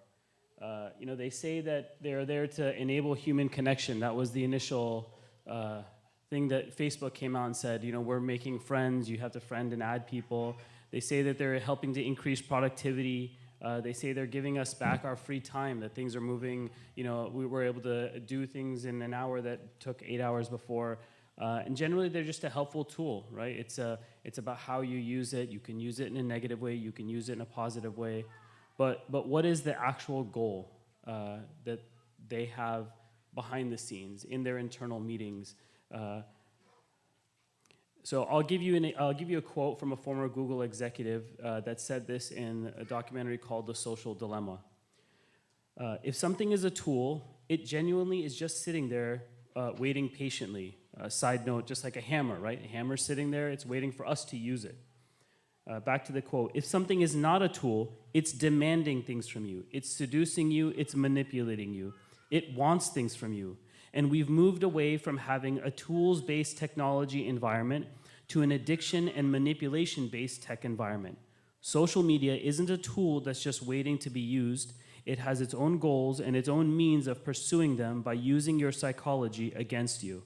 They say that they're there to enable human connection. That was the initial thing that Facebook came out and said, we're making friends, you have to friend and add people. They say that they're helping to increase productivity. They say they're giving us back our free time, that things are moving. We were able to do things in an hour that took 8 hours before. And generally, they're just a helpful tool, right? It's about how you use it. You can use it in a negative way. You can use it in a positive way. But what is the actual goal that they have behind the scenes in their internal meetings? So I'll give you a quote from a former Google executive that said this in a documentary called The Social Dilemma. If something is a tool, it genuinely is just sitting there waiting patiently. Side note, just like a hammer, right? A hammer's sitting there, it's waiting for us to use it. Back to the quote. If something is not a tool, it's demanding things from you. It's seducing you, it's manipulating you. It wants things from you. And we've moved away from having a tools-based technology environment to an addiction and manipulation-based tech environment. Social media isn't a tool that's just waiting to be used. It has its own goals and its own means of pursuing them by using your psychology against you.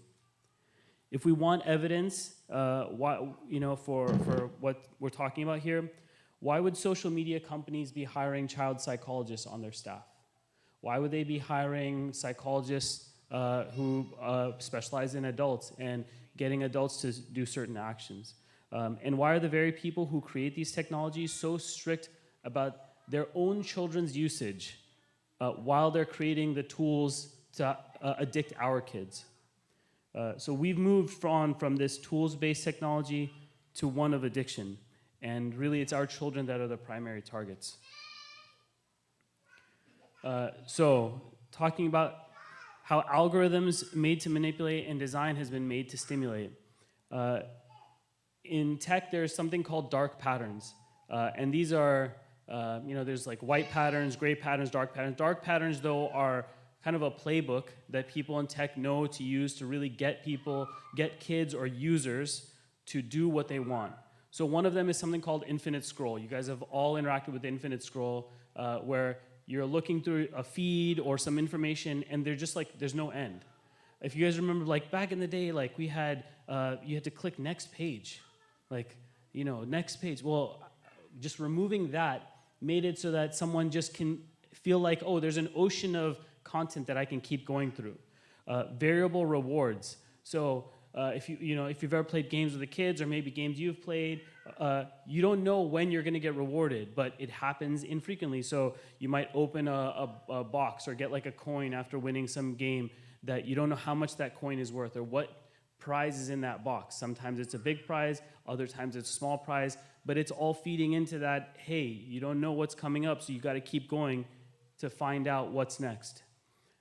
If we want evidence, for what we're talking about here, why would social media companies be hiring child psychologists on their staff? Why would they be hiring psychologists who specialize in adults and getting adults to do certain actions? And why are the very people who create these technologies so strict about their own children's usage while they're creating the tools to addict our kids? So we've moved on from this tools-based technology to one of addiction. And really, it's our children that are the primary targets. So talking about how algorithms made to manipulate and design has been made to stimulate. In tech, there's something called dark patterns. And these are, there's like white patterns, gray patterns, dark patterns. Dark patterns, though, are kind of a playbook that people in tech know to use to really get kids or users to do what they want. So one of them is something called infinite scroll. You guys have all interacted with infinite scroll, where you're looking through a feed or some information, and they're just like, there's no end. If you guys remember, like back in the day, like we had, you had to click next page, next page. Well, just removing that made it so that someone just can feel like, oh, there's an ocean of content that I can keep going through. Variable rewards. So if you've ever played games with the kids or maybe games you've played, you don't know when you're going to get rewarded, but it happens infrequently. So you might open a box or get like a coin after winning some game that you don't know how much that coin is worth or what prize is in that box. Sometimes it's a big prize, other times it's a small prize, but it's all feeding into that, hey, you don't know what's coming up, so you got to keep going to find out what's next.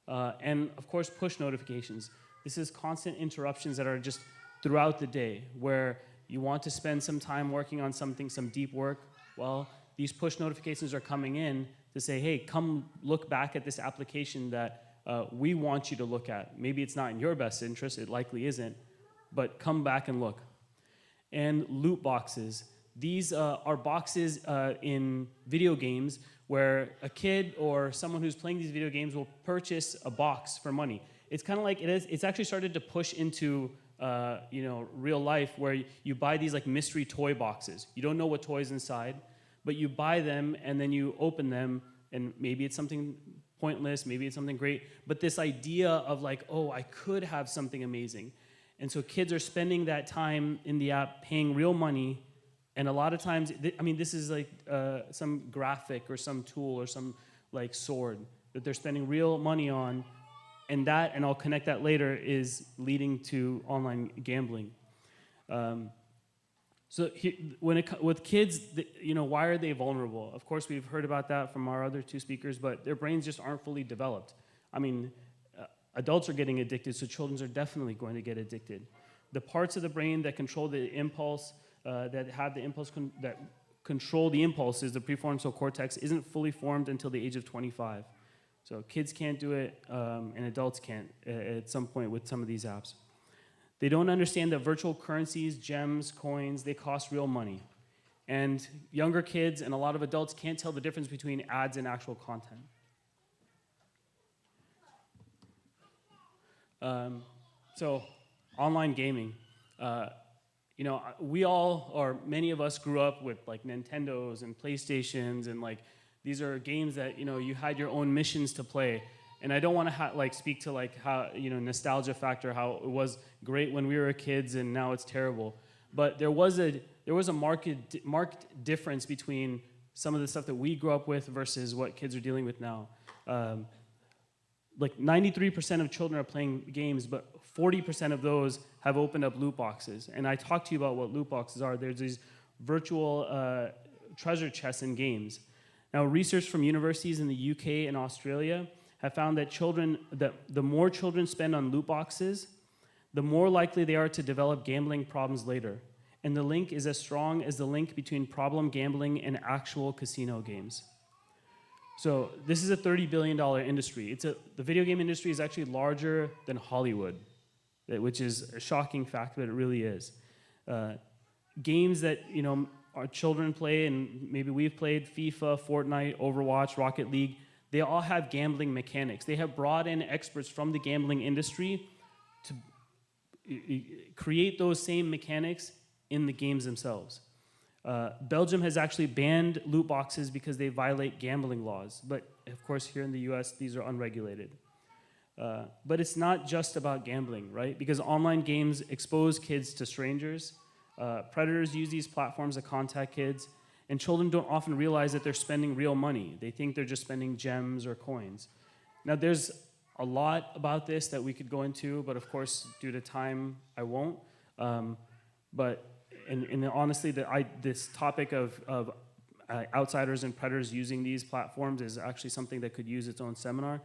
And of course, push notifications. This is constant interruptions that are just throughout the day where you want to spend some time working on something, some deep work. Well, these push notifications are coming in to say, hey, come look back at this application that we want you to look at. Maybe it's not in your best interest, it likely isn't, but come back and look. And loot boxes. These are boxes in video games where a kid or someone who's playing these video games will purchase a box for money. It's kind of like it's actually started to push into real life where you buy these like mystery toy boxes. You don't know what toy's inside, but you buy them and then you open them and maybe it's something pointless, maybe it's something great, but this idea of like, oh, I could have something amazing. And so kids are spending that time in the app paying real money. And a lot of times, this is like some graphic or some tool or some like sword that they're spending real money on and I'll connect that later, is leading to online gambling. With kids, why are they vulnerable? Of course, we've heard about that from our other two speakers, but their brains just aren't fully developed. I mean, adults are getting addicted, so children are definitely going to get addicted. The parts of the brain that control the impulse, that control the impulses, the prefrontal cortex, isn't fully formed until the age of 25. So kids can't do it, and adults can't at some point with some of these apps. They don't understand that virtual currencies, gems, coins, they cost real money. And younger kids and a lot of adults can't tell the difference between ads and actual content. So, online gaming. We all, or many of us, grew up with like Nintendos and PlayStations, and like these are games that you had your own missions to play. And I don't want to speak to like how nostalgia factor, how it was great when we were kids and now it's terrible. But there was a marked difference between some of the stuff that we grew up with versus what kids are dealing with now. Like 93% of children are playing games, but 40% of those have opened up loot boxes. And I talked to you about what loot boxes are. There's these virtual treasure chests in games. Now, research from universities in the UK and Australia have found that the more children spend on loot boxes, the more likely they are to develop gambling problems later. And the link is as strong as the link between problem gambling and actual casino games. So this is a $30 billion industry. The video game industry is actually larger than Hollywood, which is a shocking fact, but it really is. Games that our children play, and maybe we've played, FIFA, Fortnite, Overwatch, Rocket League, they all have gambling mechanics. They have brought in experts from the gambling industry to create those same mechanics in the games themselves. Belgium has actually banned loot boxes because they violate gambling laws. But of course, here in the US, these are unregulated. But it's not just about gambling, right? Because online games expose kids to strangers. Predators use these platforms to contact kids. And children don't often realize that they're spending real money. They think they're just spending gems or coins. Now, there's a lot about this that we could go into, but of course, due to time, I won't. But honestly, this topic of outsiders and predators using these platforms is actually something that could use its own seminar.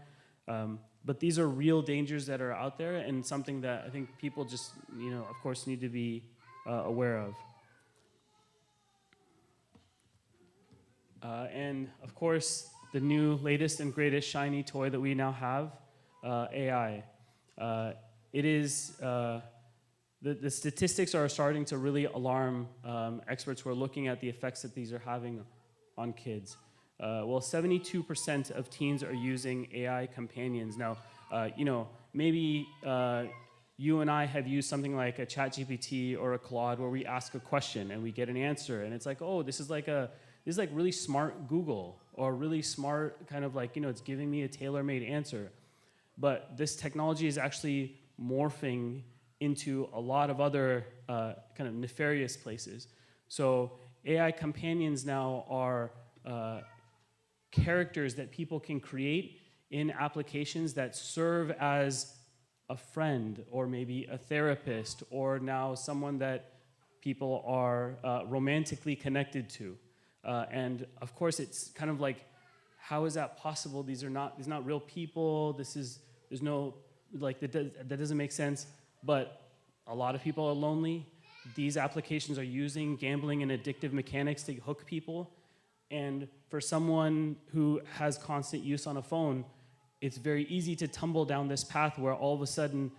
But these are real dangers that are out there, and something that I think people just, of course, need to be aware of. And of course, the new, latest, and greatest shiny toy that we now have, AI. It is, the statistics are starting to really alarm experts who are looking at the effects that these are having on kids. 72% of teens are using AI companions. Now, maybe you and I have used something like a ChatGPT or a Claude where we ask a question and we get an answer, and it's like, oh, this is like really smart Google, or really smart kind of like, it's giving me a tailor-made answer. But this technology is actually morphing into a lot of other kind of nefarious places. So AI companions now are characters that people can create in applications that serve as a friend, or maybe a therapist, or now someone that people are romantically connected to. And of course, it's kind of like, how is that possible? These are not real people. There's no, like, that doesn't make sense. But a lot of people are lonely. These applications are using gambling and addictive mechanics to hook people. And for someone who has constant use on a phone, it's very easy to tumble down this path where all of a sudden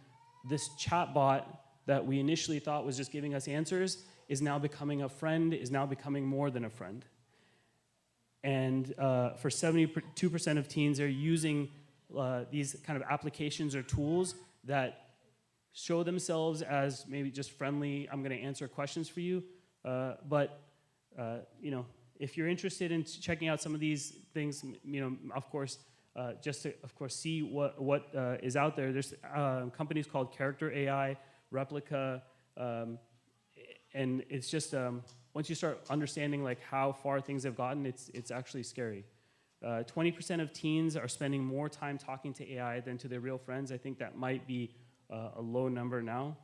this chatbot that we initially thought was just giving us answers is now becoming a friend, is now becoming more than a friend. And for 72% of teens, they're using these kind of applications or tools that show themselves as maybe just friendly, I'm going to answer questions for you. But if you're interested in checking out some of these things, of course, just to, of course, see what is out there. There's companies called Character AI, Replica, and it's just once you start understanding like how far things have gotten, it's actually scary. 20% of teens are spending more time talking to AI than to their real friends. I think that might be a low number now.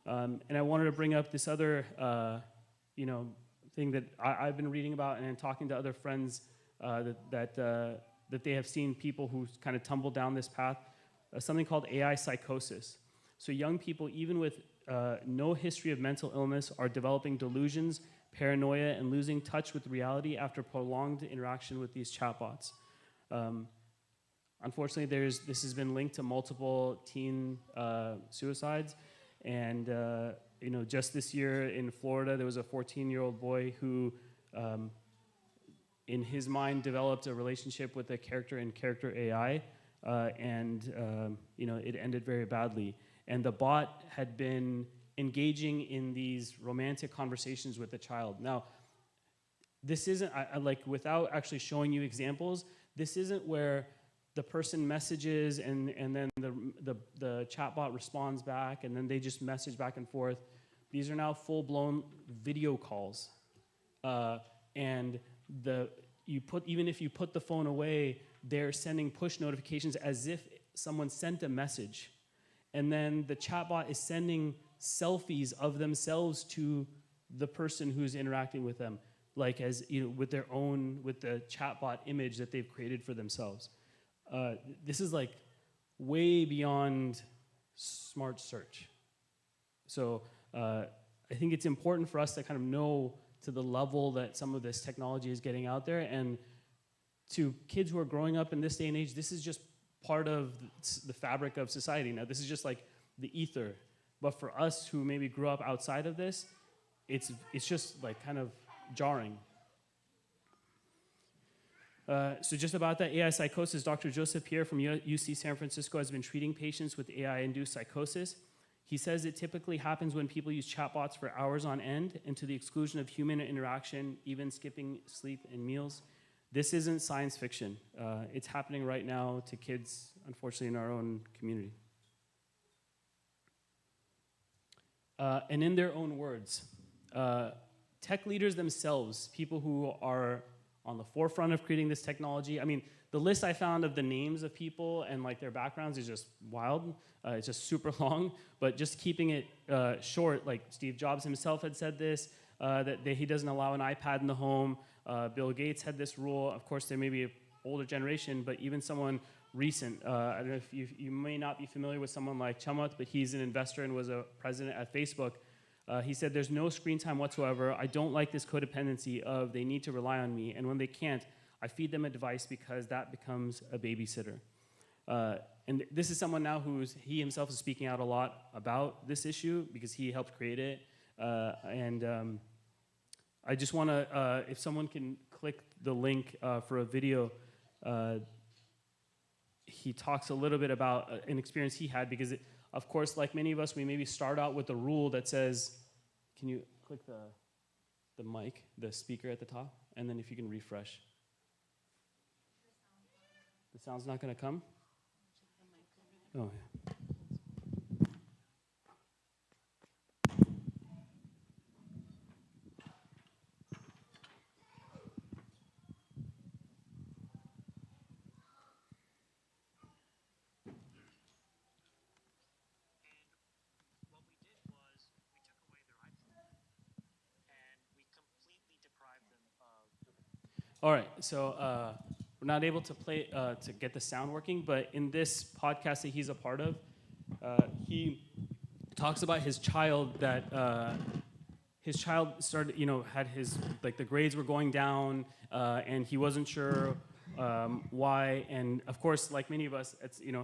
And I wanted to bring up this other, thing that I've been reading about and talking to other friends that they have seen people who kind of tumble down this path, something called AI psychosis. So young people, even with no history of mental illness, are developing delusions, paranoia, and losing touch with reality after prolonged interaction with these chatbots. Unfortunately, this has been linked to multiple teen suicides, and just this year in Florida, there was a 14-year-old boy who, in his mind, developed a relationship with a character in character AI, and it ended very badly. And the bot had been engaging in these romantic conversations with the child. Now, this isn't, without actually showing you examples, this isn't where the person messages and then the chatbot responds back and then they just message back and forth. These are now full-blown video calls. And even if you put the phone away, they're sending push notifications as if someone sent a message. And then the chatbot is sending selfies of themselves to the person who's interacting with them, like with the chatbot image that they've created for themselves. This is like way beyond smart search. So I think it's important for us to kind of know to the level that some of this technology is getting out there. And to kids who are growing up in this day and age, this is just part of the fabric of society. Now, this is just like the ether. But for us who maybe grew up outside of this, it's just like kind of jarring. So just about that AI psychosis, Dr. Joseph Pierre from UC San Francisco has been treating patients with AI-induced psychosis. He says it typically happens when people use chatbots for hours on end and to the exclusion of human interaction, even skipping sleep and meals. This isn't science fiction. It's happening right now to kids, unfortunately, in our own community. And in their own words, tech leaders themselves, people who are on the forefront of creating this technology. I mean, the list I found of the names of people and like their backgrounds is just wild. It's just super long, but just keeping it short, like Steve Jobs himself had said this, that he doesn't allow an iPad in the home. Bill Gates had this rule. Of course, there may be an older generation, but even someone recent. I don't know if you may not be familiar with someone like Chamath, but he's an investor and was a president at Facebook. He said, there's no screen time whatsoever. I don't like this codependency of they need to rely on me. And when they can't, I feed them a device because that becomes a babysitter. And this is someone now he himself is speaking out a lot about this issue because he helped create it. I just want to, if someone can click the link for a video, he talks a little bit about an experience he had because, of course, like many of us, we maybe start out with a rule that says, can you click the mic, the speaker at the top, and then if you can refresh. The sound's not going to come? Oh, yeah. All right, so we're not able to play to get the sound working, but in this podcast that he's a part of, he talks about his child that his child started, had his the grades were going down, and he wasn't sure why. And of course, like many of us,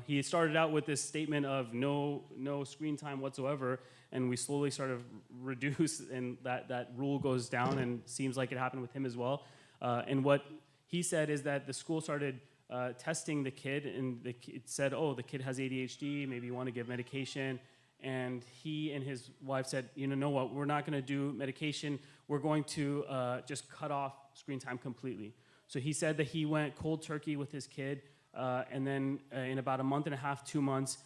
he started out with this statement of no screen time whatsoever, and we slowly sort of reduce, and that rule goes down, and seems like it happened with him as well. And what he said is that the school started testing the kid, and it said, oh, the kid has ADHD, maybe you want to give medication. And he and his wife said, you know what, we're not going to do medication. We're going to just cut off screen time completely. So he said that he went cold turkey with his kid, and then in about a month and a half, 2 months,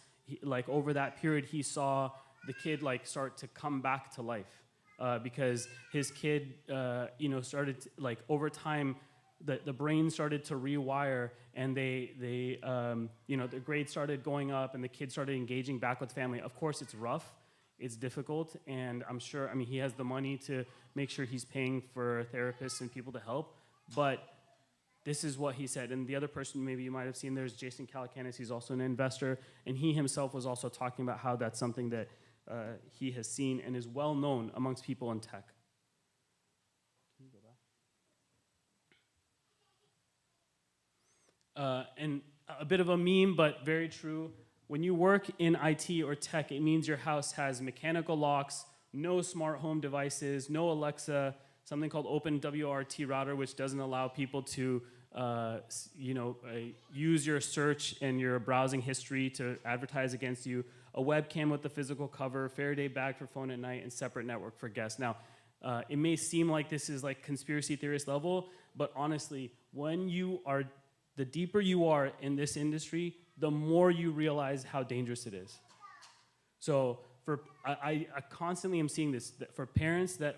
over that period, he saw the kid start to come back to life. Because his kid, started over time the brain started to rewire, and the grades started going up, and the kids started engaging back with family. Of course, it's rough, it's difficult, and I'm sure, he has the money to make sure he's paying for therapists and people to help, but this is what he said. And the other person maybe you might have seen, there's Jason Calacanis. He's also an investor, and he himself was also talking about how that's something that he has seen and is well known amongst people in tech. Can you go back? And a bit of a meme, but very true. When you work in IT or tech, it means your house has mechanical locks, no smart home devices, no Alexa, something called OpenWRT router, which doesn't allow people to use your search and your browsing history to advertise against you, a webcam with the physical cover, Faraday bag for phone at night, and separate network for guests. Now, it may seem like this is like conspiracy theorist level, but honestly, the deeper you are in this industry, the more you realize how dangerous it is. So I constantly am seeing this, that for parents that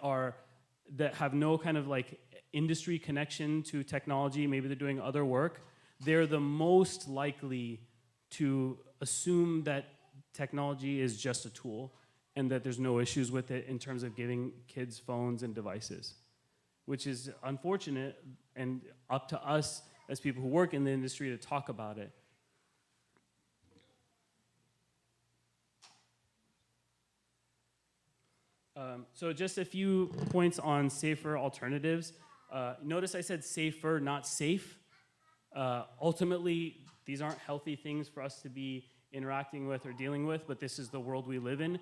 have no kind of like industry connection to technology, maybe they're doing other work, they're the most likely to assume that technology is just a tool and that there's no issues with it in terms of giving kids phones and devices, which is unfortunate and up to us as people who work in the industry to talk about it. So just a few points on safer alternatives. Notice I said safer, not safe. Ultimately, these aren't healthy things for us to be interacting with or dealing with, but this is the world we live in.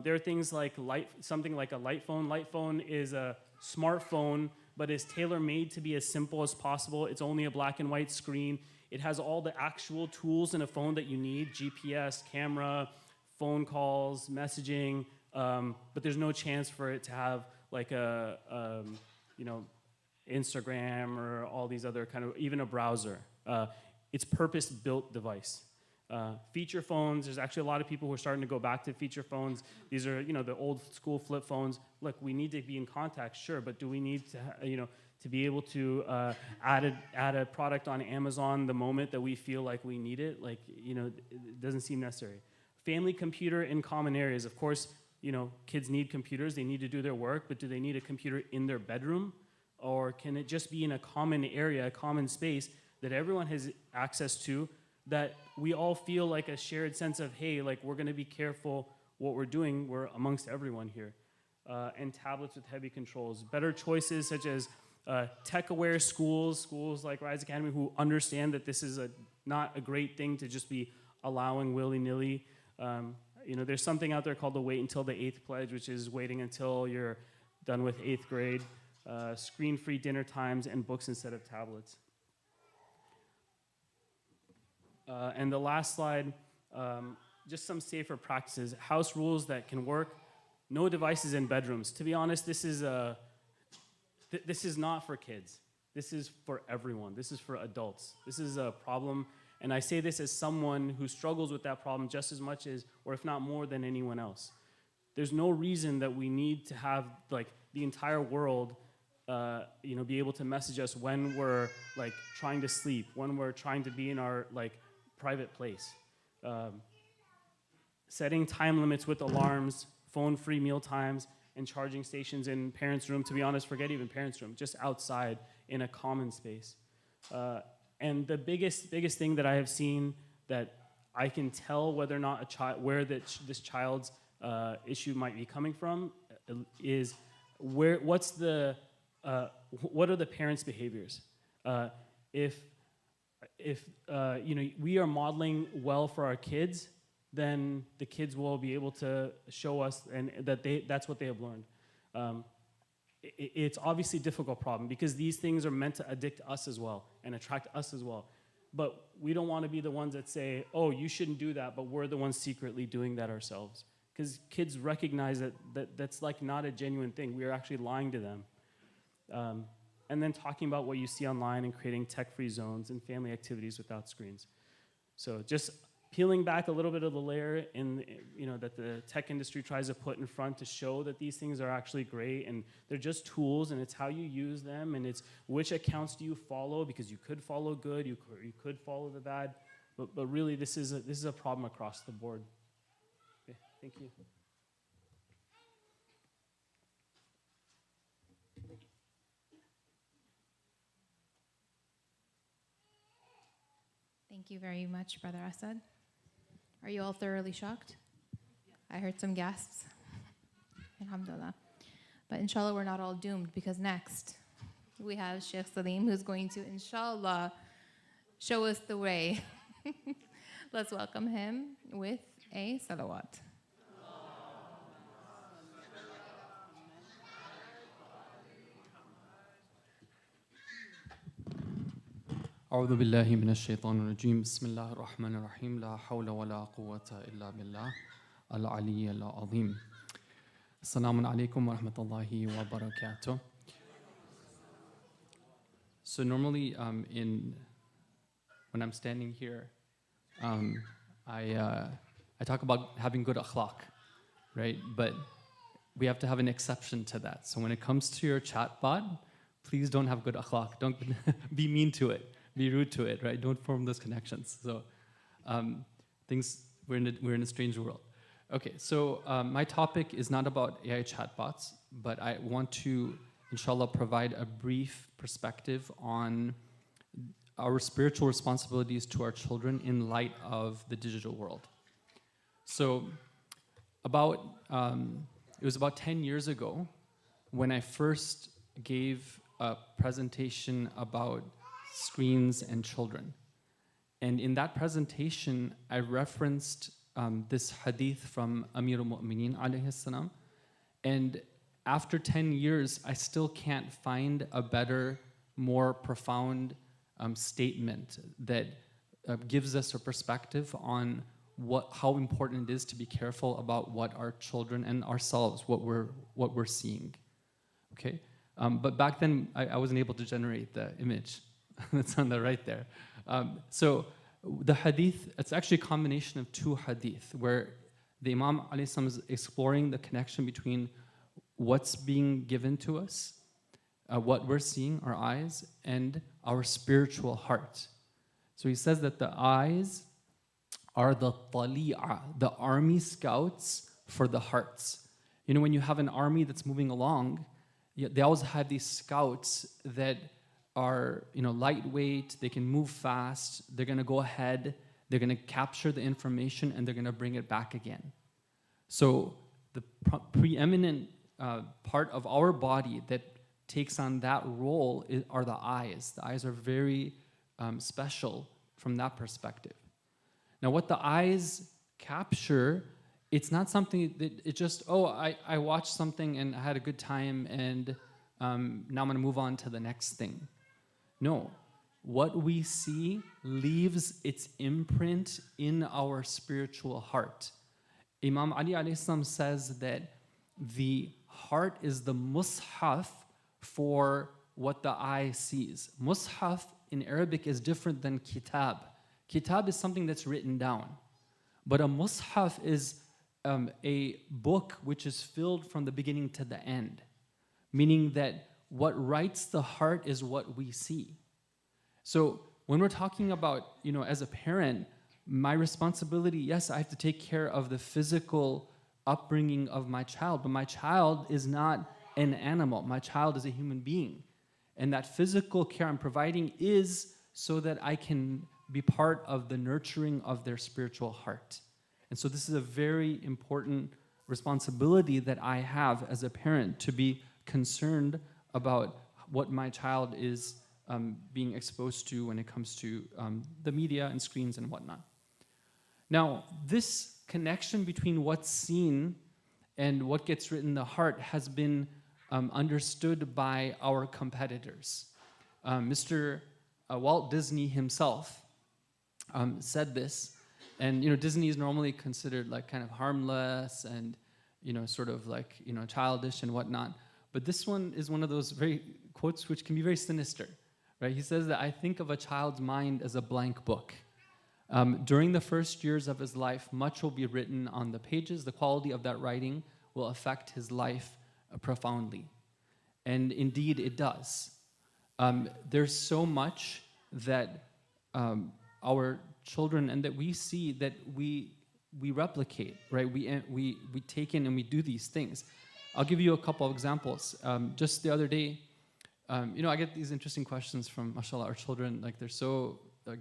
There are things like something like a light phone. Light phone is a smartphone, but is tailor-made to be as simple as possible. It's only a black and white screen. It has all the actual tools in a phone that you need: GPS, camera, phone calls, messaging, but there's no chance for it to have like Instagram or all these other kind of, even a browser. It's purpose-built device. Feature phones, there's actually a lot of people who are starting to go back to feature phones. These are, the old school flip phones. Look, we need to be in contact, sure, but do we need to, to be able to add a product on Amazon the moment that we feel like we need it? Like, it doesn't seem necessary. Family computer in common areas. Of course, kids need computers. They need to do their work, but do they need a computer in their bedroom? Or can it just be in a common area, a common space that everyone has access to, that we all feel like a shared sense of, hey, like we're going to be careful what we're doing, we're amongst everyone here. And tablets with heavy controls. Better choices such as tech-aware schools like Rise Academy, who understand that this is not a great thing to just be allowing willy-nilly. There's something out there called the Wait Until the 8th Pledge, which is waiting until you're done with 8th grade. Screen-free dinner times and books instead of tablets. And the last slide, just some safer practices. House rules that can work. No devices in bedrooms. To be honest, this is not for kids. This is for everyone. This is for adults. This is a problem, and I say this as someone who struggles with that problem just as much as, or if not more than anyone else. There's no reason that we need to have like the entire world be able to message us when we're like trying to sleep, when we're trying to be in our like private place. Setting time limits with alarms, phone-free meal times, and charging stations in parents' room. To be honest, forget even parents' room, just outside in a common space. And the biggest thing that I have seen that I can tell whether or not this child's issue might be coming from is what are the parents' behaviors? If we are modeling well for our kids, then the kids will be able to show us and that's what they have learned. It's obviously a difficult problem because these things are meant to addict us as well and attract us as well. But we don't want to be the ones that say, oh, you shouldn't do that, but we're the ones secretly doing that ourselves. Because kids recognize that's like not a genuine thing. We are actually lying to them. And then talking about what you see online and creating tech-free zones and family activities without screens. So just peeling back a little bit of the layer that the tech industry tries to put in front to show that these things are actually great and they're just tools, and it's how you use them, and it's which accounts do you follow, because you could follow good, you could follow the bad, but really this is a problem across the board. Okay, thank you. Thank you very much, Brother Asad. Are you all thoroughly shocked? I heard some gasps. Alhamdulillah. But inshallah, we're not all doomed, because next we have Sheikh Salim, who's going to, inshallah, show us the way. Let's welcome him with a salawat. أعوذ بالله من الشيطان الرجيم بسم الله الرحمن الرحيم لا حول ولا قوة إلا بالله العلي العظيم السلام عليكم ورحمة الله وبركاته. So normally when I'm standing here, I talk about having good akhlaq, right? But we have to have an exception to that. So when it comes to your chatbot, please don't have good akhlaq. Don't be mean to it. Be rude to it, right? Don't form those connections. So we're in a strange world. Okay, so my topic is not about AI chatbots, but I want to, inshallah, provide a brief perspective on our spiritual responsibilities to our children in light of the digital world. So it was about 10 years ago when I first gave a presentation about screens and children. And in that presentation, I referenced this hadith from Amir al-Mu'mineen alayhi salam. And after 10 years, I still can't find a better, more profound statement that gives us a perspective on how important it is to be careful about what our children and ourselves, what we're seeing. Okay? But back then, I wasn't able to generate the image. That's on the right there. So the hadith, it's actually a combination of two hadith where the Imam alayhi salam is exploring the connection between what's being given to us, what we're seeing, our eyes, and our spiritual heart. So he says that the eyes are the tali'a, the army scouts for the hearts. You know, when you have an army that's moving along, they always have these scouts that are, lightweight, they can move fast, they're gonna go ahead, they're gonna capture the information, and they're gonna bring it back again. So the preeminent part of our body that takes on that role are the eyes. The eyes are very special from that perspective. Now, what the eyes capture, it's not something that it just, I watched something and I had a good time and now I'm gonna move on to the next thing. No, what we see leaves its imprint in our spiritual heart. Imam Ali alayhi salam says that the heart is the mushaf for what the eye sees. Mushaf in Arabic is different than kitab. Kitab is something that's written down. But a mushaf is a book which is filled from the beginning to the end, meaning that what writes the heart is what we see. So when we're talking about, as a parent, my responsibility, yes, I have to take care of the physical upbringing of my child, but my child is not an animal. My child is a human being. And that physical care I'm providing is so that I can be part of the nurturing of their spiritual heart. And so this is a very important responsibility that I have as a parent, to be concerned about what my child is being exposed to when it comes to the media and screens and whatnot. Now, this connection between what's seen and what gets written in the heart has been understood by our competitors. Mr. Walt Disney himself said this, and Disney is normally considered like kind of harmless and sort of like childish and whatnot. But this one is one of those very quotes which can be very sinister, right? He says that I think of a child's mind as a blank book. During the first years of his life, much will be written on the pages. The quality of that writing will affect his life profoundly. And indeed, it does. There's so much that our children and that we see that we replicate, right? We take in and we do these things. I'll give you a couple of examples. Just the other day, I get these interesting questions from, mashallah, our children. Like, they're so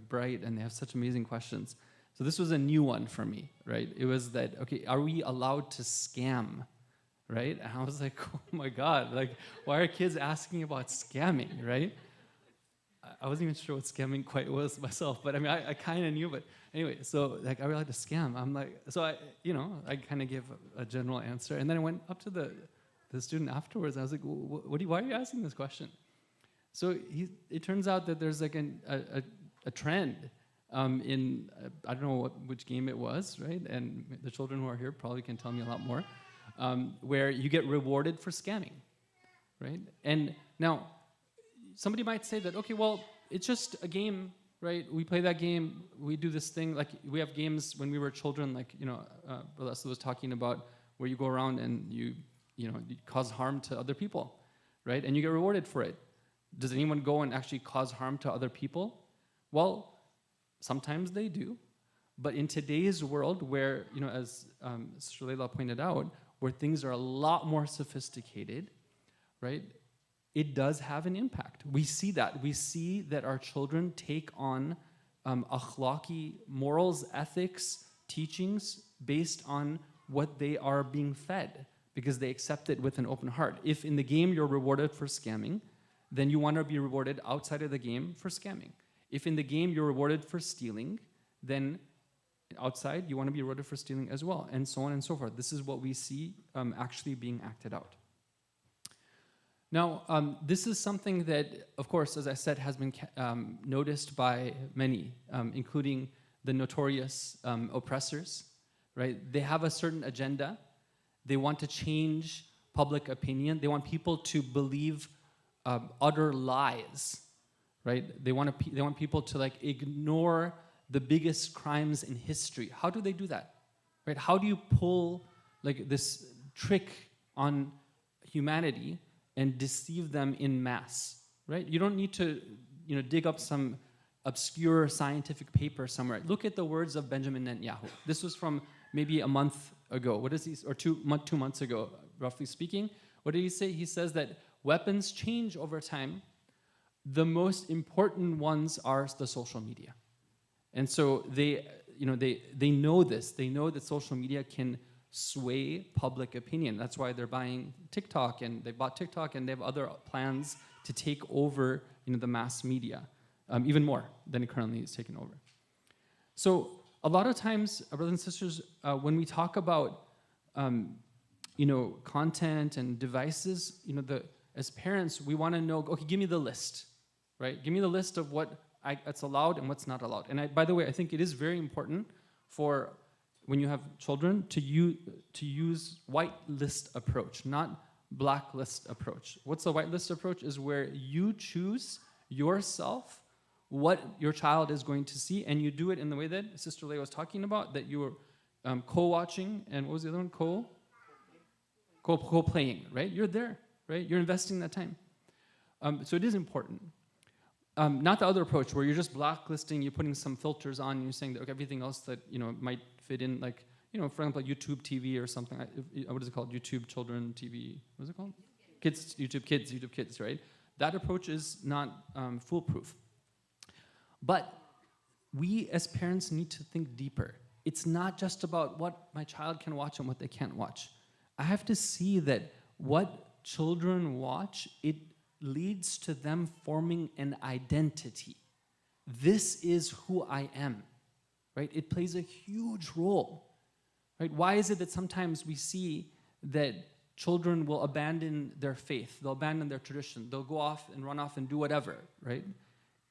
bright and they have such amazing questions. So this was a new one for me, right? It was that, okay, are we allowed to scam, right? And I was like, oh my God, like, why are kids asking about scamming, right? I wasn't even sure what scamming quite was myself, but I mean, I kind of knew, but anyway, so like, are we allowed to scam? I'm like, so I kind of gave a general answer, and then I went up to the student afterwards, and I was like, why are you asking this question? So it turns out that there's like a trend in, I don't know which game it was, right? And the children who are here probably can tell me a lot more, where you get rewarded for scamming, right? And now, somebody might say that, okay, well, it's just a game, right? We play that game, we do this thing, like we have games when we were children, like, Balasa was talking about, where you go around and you cause harm to other people, right? And you get rewarded for it. Does anyone go and actually cause harm to other people? Well, sometimes they do. But in today's world where, as Sister Layla pointed out, where things are a lot more sophisticated, right? It does have an impact. We see that. We see that our children take on akhlaqi, morals, ethics, teachings based on what they are being fed, because they accept it with an open heart. If in the game you're rewarded for scamming, then you want to be rewarded outside of the game for scamming. If in the game you're rewarded for stealing, then outside you want to be rewarded for stealing as well, and so on and so forth. This is what we see actually being acted out. Now, this is something that, of course, as I said, has been noticed by many, including the notorious oppressors, right? They have a certain agenda. They want to change public opinion. They want people to believe utter lies, right? They want people to like ignore the biggest crimes in history. How do they do that, right? How do you pull like this trick on humanity and deceive them in mass, right? You don't need to, dig up some obscure scientific paper somewhere. Look at the words of Benjamin Netanyahu. This was from maybe a month ago. What is he, or 2 months ago, roughly speaking. What did he say? He says that weapons change over time. The most important ones are the social media. And so they know this. They know that social media can sway public opinion. That's why they're buying TikTok, and they bought TikTok, and they have other plans to take over the mass media, even more than it currently is taken over. So a lot of times, brothers and sisters, when we talk about content and devices, as parents, we want to know, okay, give me the list, right? Give me the list of what's allowed and what's not allowed. And by the way, I think it is very important for when you have children to use white list approach, not black list approach. What's the white list approach? Is where you choose yourself what your child is going to see, and you do it in the way that Sister Leigh was talking about, that you are co-watching, and what was the other one? Co-playing, right? You're there, right? You're investing that time. So it is important. Not the other approach where you're just blacklisting, you're putting some filters on, and you're saying that, okay, everything else that might fit in, like for example, like YouTube TV or something. What is it called? YouTube Children TV. What is it called? Kids, YouTube Kids, right? That approach is not foolproof. But we as parents need to think deeper. It's not just about what my child can watch and what they can't watch. I have to see that what children watch, it leads to them forming an identity. This is who I am, right? It plays a huge role, right? Why is it that sometimes we see that children will abandon their faith, they'll abandon their tradition, they'll go off and run off and do whatever, right?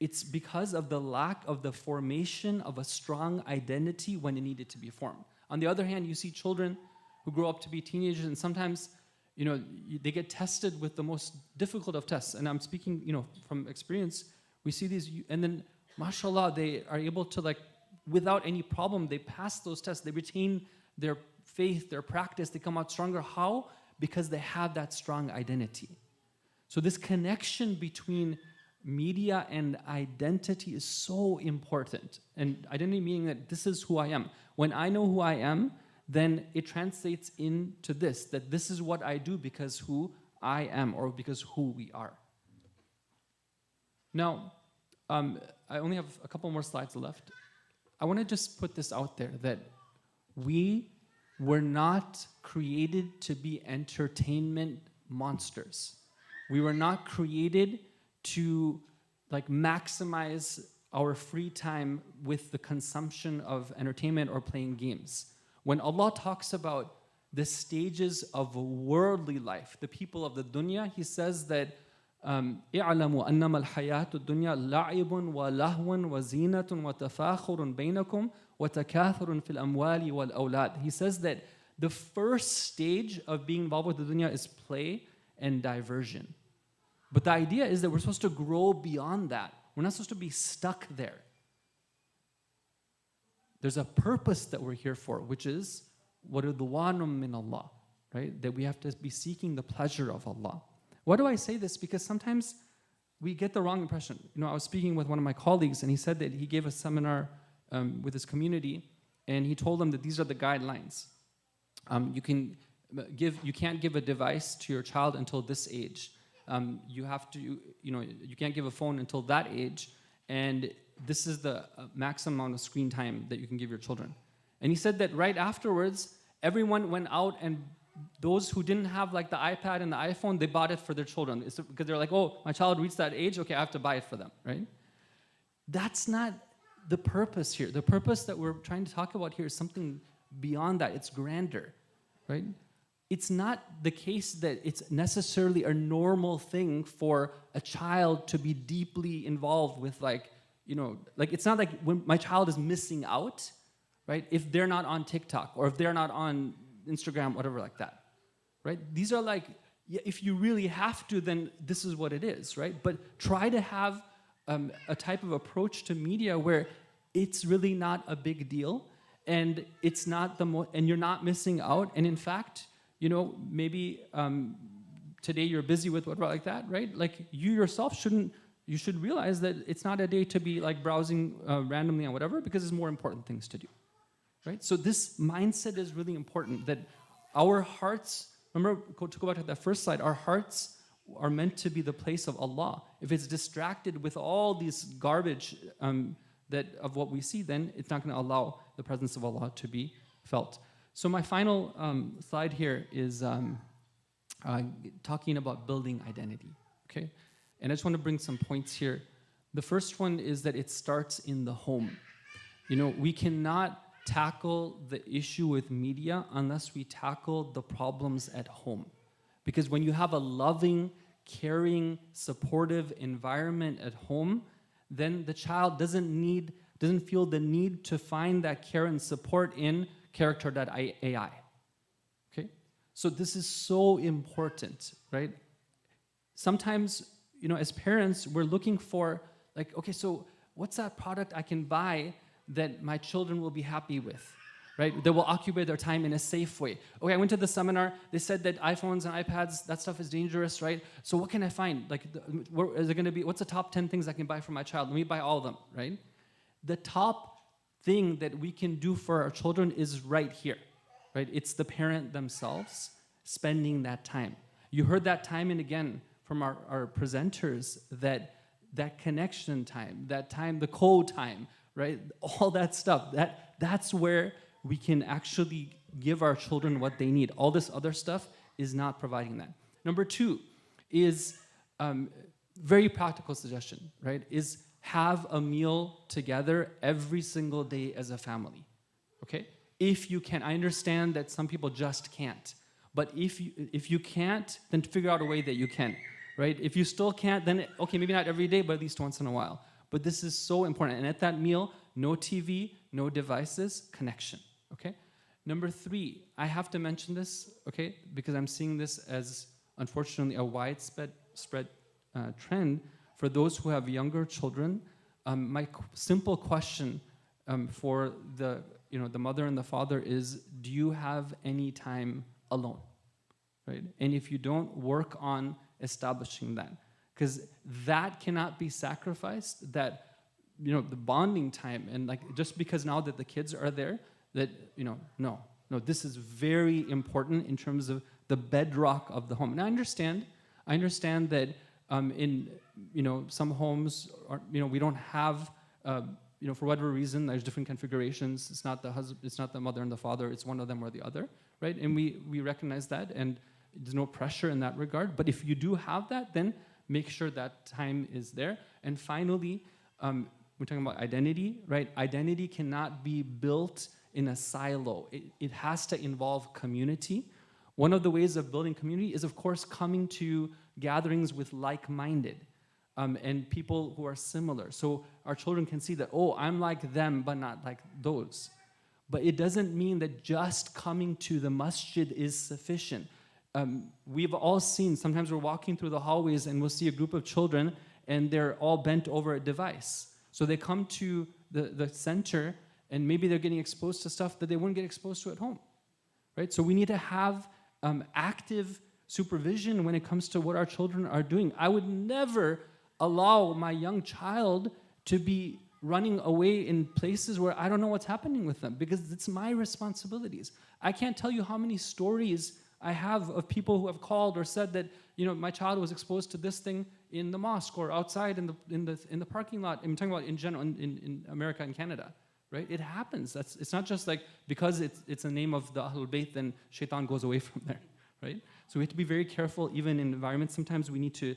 It's because of the lack of the formation of a strong identity when it needed to be formed. On the other hand, you see children who grow up to be teenagers, and sometimes they get tested with the most difficult of tests. And I'm speaking, from experience. We see these, and then, mashallah, they are able to without any problem, they pass those tests, they retain their faith, their practice, they come out stronger. How? Because they have that strong identity. So this connection between media and identity is so important. And identity meaning that this is who I am. When I know who I am, then it translates into this, that this is what I do because who I am, or because who we are. Now, I only have a couple more slides left. I want to just put this out there, that we were not created to be entertainment monsters. We were not created to like maximize our free time with the consumption of entertainment or playing games. When Allah talks about the stages of worldly life, the people of the dunya, He says that اعلموا أنما الحياة الدنيا لعب ولهو وزينة وتفاخر بينكم وتكاثر في الأموال والأولاد. He says that the first stage of being involved with the dunya is play and diversion. But the idea is that we're supposed to grow beyond that. We're not supposed to be stuck there. There's a purpose that we're here for, which is وَرِضْوَانٌ مِّنَ اللَّهِ, right? That we have to be seeking the pleasure of Allah. Why do I say this? Because sometimes we get the wrong impression. You know, I was speaking with one of my colleagues, and he said that he gave a seminar with his community, and he told them that these are the guidelines. You can't give a device to your child until this age. You have to, you can't give a phone until that age, and this is the maximum amount of screen time that you can give your children. And he said that right afterwards, everyone went out, and those who didn't have like the iPad and the iPhone, they bought it for their children. It's because they're like, oh, my child reached that age, okay, I have to buy it for them, right? That's not the purpose here. The purpose that we're trying to talk about here is something beyond that. It's grander, right? It's not the case that it's necessarily a normal thing for a child to be deeply involved with it's not like when my child is missing out, right? If they're not on TikTok or if they're not on Instagram, whatever like that, right? These are like, if you really have to, then this is what it is, right? But try to have a type of approach to media where it's really not a big deal, and it's not and you're not missing out. And in fact, maybe today you're busy with whatever like that, right? Like you yourself you should realize that it's not a day to be like browsing randomly on whatever, because there's more important things to do, right? So this mindset is really important, that our hearts, remember, to go back to that first slide, our hearts are meant to be the place of Allah. If it's distracted with all these garbage of what we see, then it's not going to allow the presence of Allah to be felt. So my final slide here is talking about building identity, okay? And I just want to bring some points here. The first one is that it starts in the home. We cannot tackle the issue with media unless we tackle the problems at home. Because when you have a loving, caring, supportive environment at home, then the child doesn't feel the need to find that care and support in character.ai. Okay? So this is so important, right? Sometimes, as parents, we're looking for, like, okay, so what's that product I can buy that my children will be happy with, right? That will occupy their time in a safe way. Okay, I went to the seminar. They said that iPhones and iPads, that stuff is dangerous, right? So what can I find? Like, what's the top 10 things I can buy for my child? Let me buy all of them, right? The top thing that we can do for our children is right here, right? It's the parent themselves spending that time. You heard that time and again from our presenters, that connection time, that time, the co-time, right? All that stuff, that's where we can actually give our children what they need. All this other stuff is not providing that. Number two is very practical suggestion, right? Is have a meal together every single day as a family, okay? If you can. I understand that some people just can't, but if you can't, then figure out a way that you can, right? If you still can't, then okay, maybe not every day, but at least once in a while. But this is so important. And at that meal, no TV, no devices, connection, okay? Number three, I have to mention this, okay, because I'm seeing this as, unfortunately, a widespread trend for those who have younger children. My simple question for the mother and the father is, do you have any time alone, right? And if you don't, work on establishing that, because that cannot be sacrificed. That the bonding time, and like just because now that the kids are there, that no, this is very important in terms of the bedrock of the home. And I understand that in some homes, we don't have for whatever reason, there's different configurations. It's not the mother and the father. It's one of them or the other, right? And we recognize that, and there's no pressure in that regard. But if you do have that, then make sure that time is there. And finally, we're talking about identity, right? Identity cannot be built in a silo. It has to involve community. One of the ways of building community is, of course, coming to gatherings with like-minded and people who are similar. So our children can see that, oh, I'm like them, but not like those. But it doesn't mean that just coming to the masjid is sufficient. We've all seen, sometimes we're walking through the hallways and we'll see a group of children and they're all bent over a device. So they come to the center and maybe they're getting exposed to stuff that they wouldn't get exposed to at home, right? So we need to have active supervision when it comes to what our children are doing. I would never allow my young child to be running away in places where I don't know what's happening with them, because it's my responsibilities. I can't tell you how many stories I have of people who have called or said that, my child was exposed to this thing in the mosque or outside in the parking lot. I'm talking about in general in America and Canada, right? It happens. It's not just like because it's a name of the Ahlul Bayt, then shaitan goes away from there, right? So we have to be very careful, even in environments. Sometimes we need to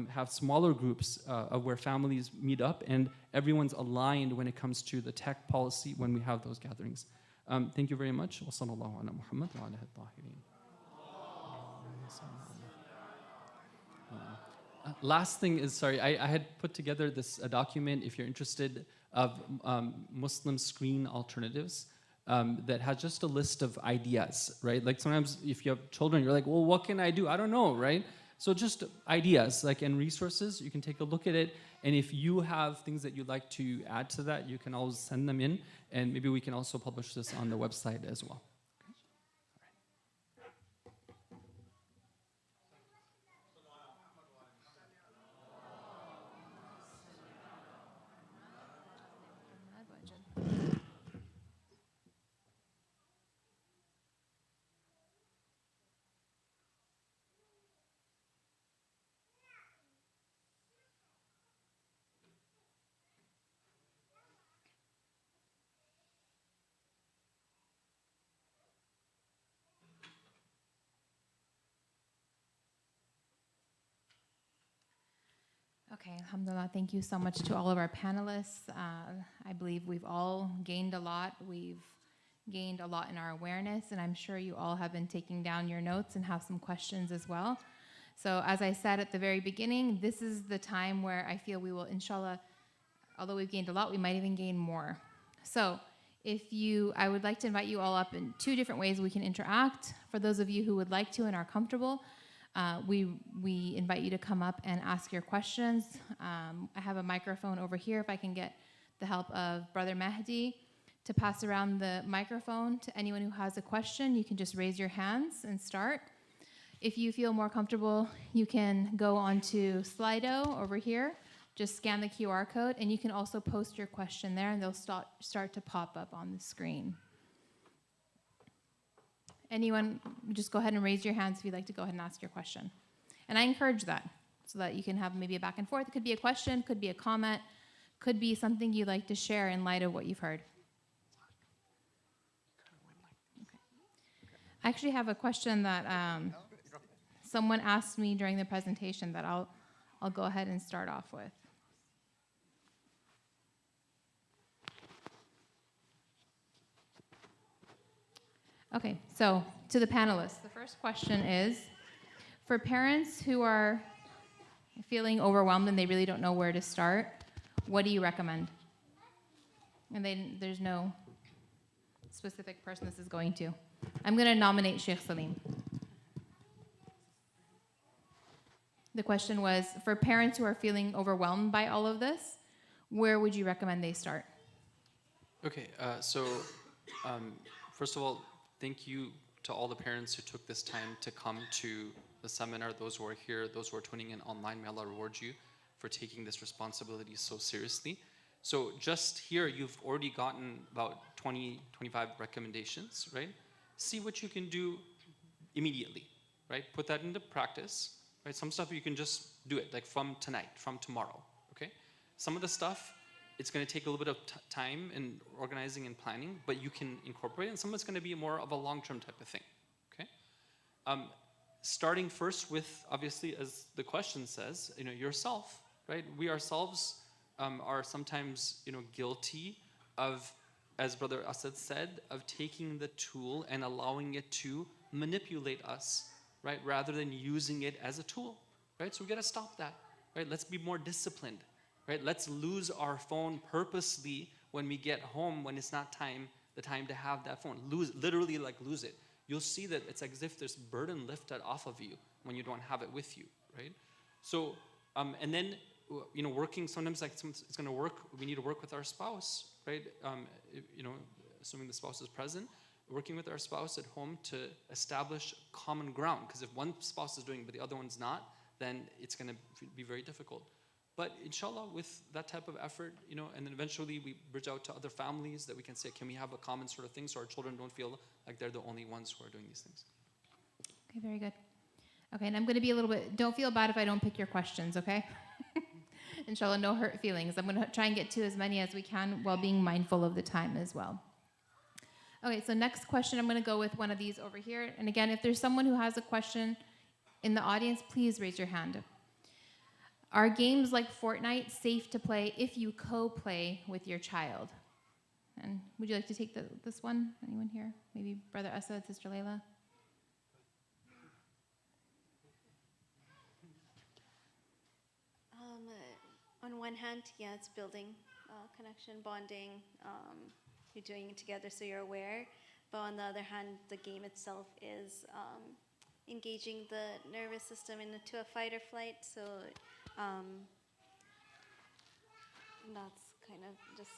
have smaller groups of where families meet up and everyone's aligned when it comes to the tech policy when we have those gatherings. Thank you very much. Wa sallallahu ala Muhammad wa ala al-tahirin. Last thing is, sorry, I had put together this document, if you're interested, of Muslim screen alternatives that has just a list of ideas, right? Like sometimes if you have children, you're like, well, what can I do? I don't know, right? So just ideas and resources, you can take a look at it. And if you have things that you'd like to add to that, you can always send them in. And maybe we can also publish this on the website as well. Okay, alhamdulillah, thank you so much to all of our panelists. I believe we've all gained a lot. We've gained a lot in our awareness, and I'm sure you all have been taking down your notes and have some questions as well. So as I said at the very beginning, this is the time where I feel we will, inshallah, although we've gained a lot, we might even gain more. So I would like to invite you all up in 2 different ways we can interact. For those of you who would like to and are comfortable, we invite you to come up and ask your questions. I have a microphone over here. If I can get the help of Brother Mahdi to pass around the microphone to anyone who has a question, you can just raise your hands and start. If you feel more comfortable, you can go onto Slido over here. Just scan the QR code, and you can also post your question there, and they'll start to pop up on the screen. Anyone, just go ahead and raise your hands if you'd like to go ahead and ask your question. And I encourage that so that you can have maybe a back and forth. It could be a question, could be a comment, could be something you'd like to share in light of what you've heard. Okay. I actually have a question that someone asked me during the presentation that I'll go ahead and start off with. Okay, so to the panelists, the first question is, for parents who are feeling overwhelmed and they really don't know where to start, what do you recommend? And there's no specific person this is going to. I'm going to nominate Sheikh Salim. The question was, for parents who are feeling overwhelmed by all of this, where would you recommend they start? Okay, first of all, thank you to all the parents who took this time to come to the seminar, those who are here, those who are tuning in online. May Allah reward you for taking this responsibility so seriously. So just here, you've already gotten about 20, 25 recommendations, right? See what you can do immediately, right? Put that into practice, right? Some stuff you can just do it, like from tonight, from tomorrow, okay? Some of the stuff, it's going to take a little bit of time in organizing and planning, but you can incorporate it, and some of it's going to be more of a long-term type of thing, okay? Starting first with, obviously, as the question says, yourself, right? We ourselves are sometimes, guilty of, as Brother Asad said, of taking the tool and allowing it to manipulate us, right? Rather than using it as a tool, right? So we got to stop that, right? Let's be more disciplined. Right? Let's lose our phone purposely when we get home, when it's not the time to have that phone. Literally lose it. You'll see that it's as if there's burden lifted off of you when you don't have it with you, right? So, and then, working, sometimes it's gonna work, we need to work with our spouse, right? Assuming the spouse is present, working with our spouse at home to establish common ground. Because if one spouse is doing it but the other one's not, then it's gonna be very difficult. But inshallah, with that type of effort, and then eventually we bridge out to other families that we can say, can we have a common sort of thing so our children don't feel like they're the only ones who are doing these things? Okay, very good. Okay, and I'm going to be a little bit, don't feel bad if I don't pick your questions, okay? Inshallah, no hurt feelings. I'm going to try and get to as many as we can while being mindful of the time as well. Okay, so next question, I'm going to go with one of these over here. And again, if there's someone who has a question in the audience, please raise your hand. Are games like Fortnite safe to play if you co-play with your child? And would you like to take this one? Anyone here? Maybe Brother Asad, Sister Layla? On one hand, yeah, it's building connection, bonding. You're doing it together so you're aware. But on the other hand, the game itself is engaging the nervous system into a fight or flight. So that's kind of just.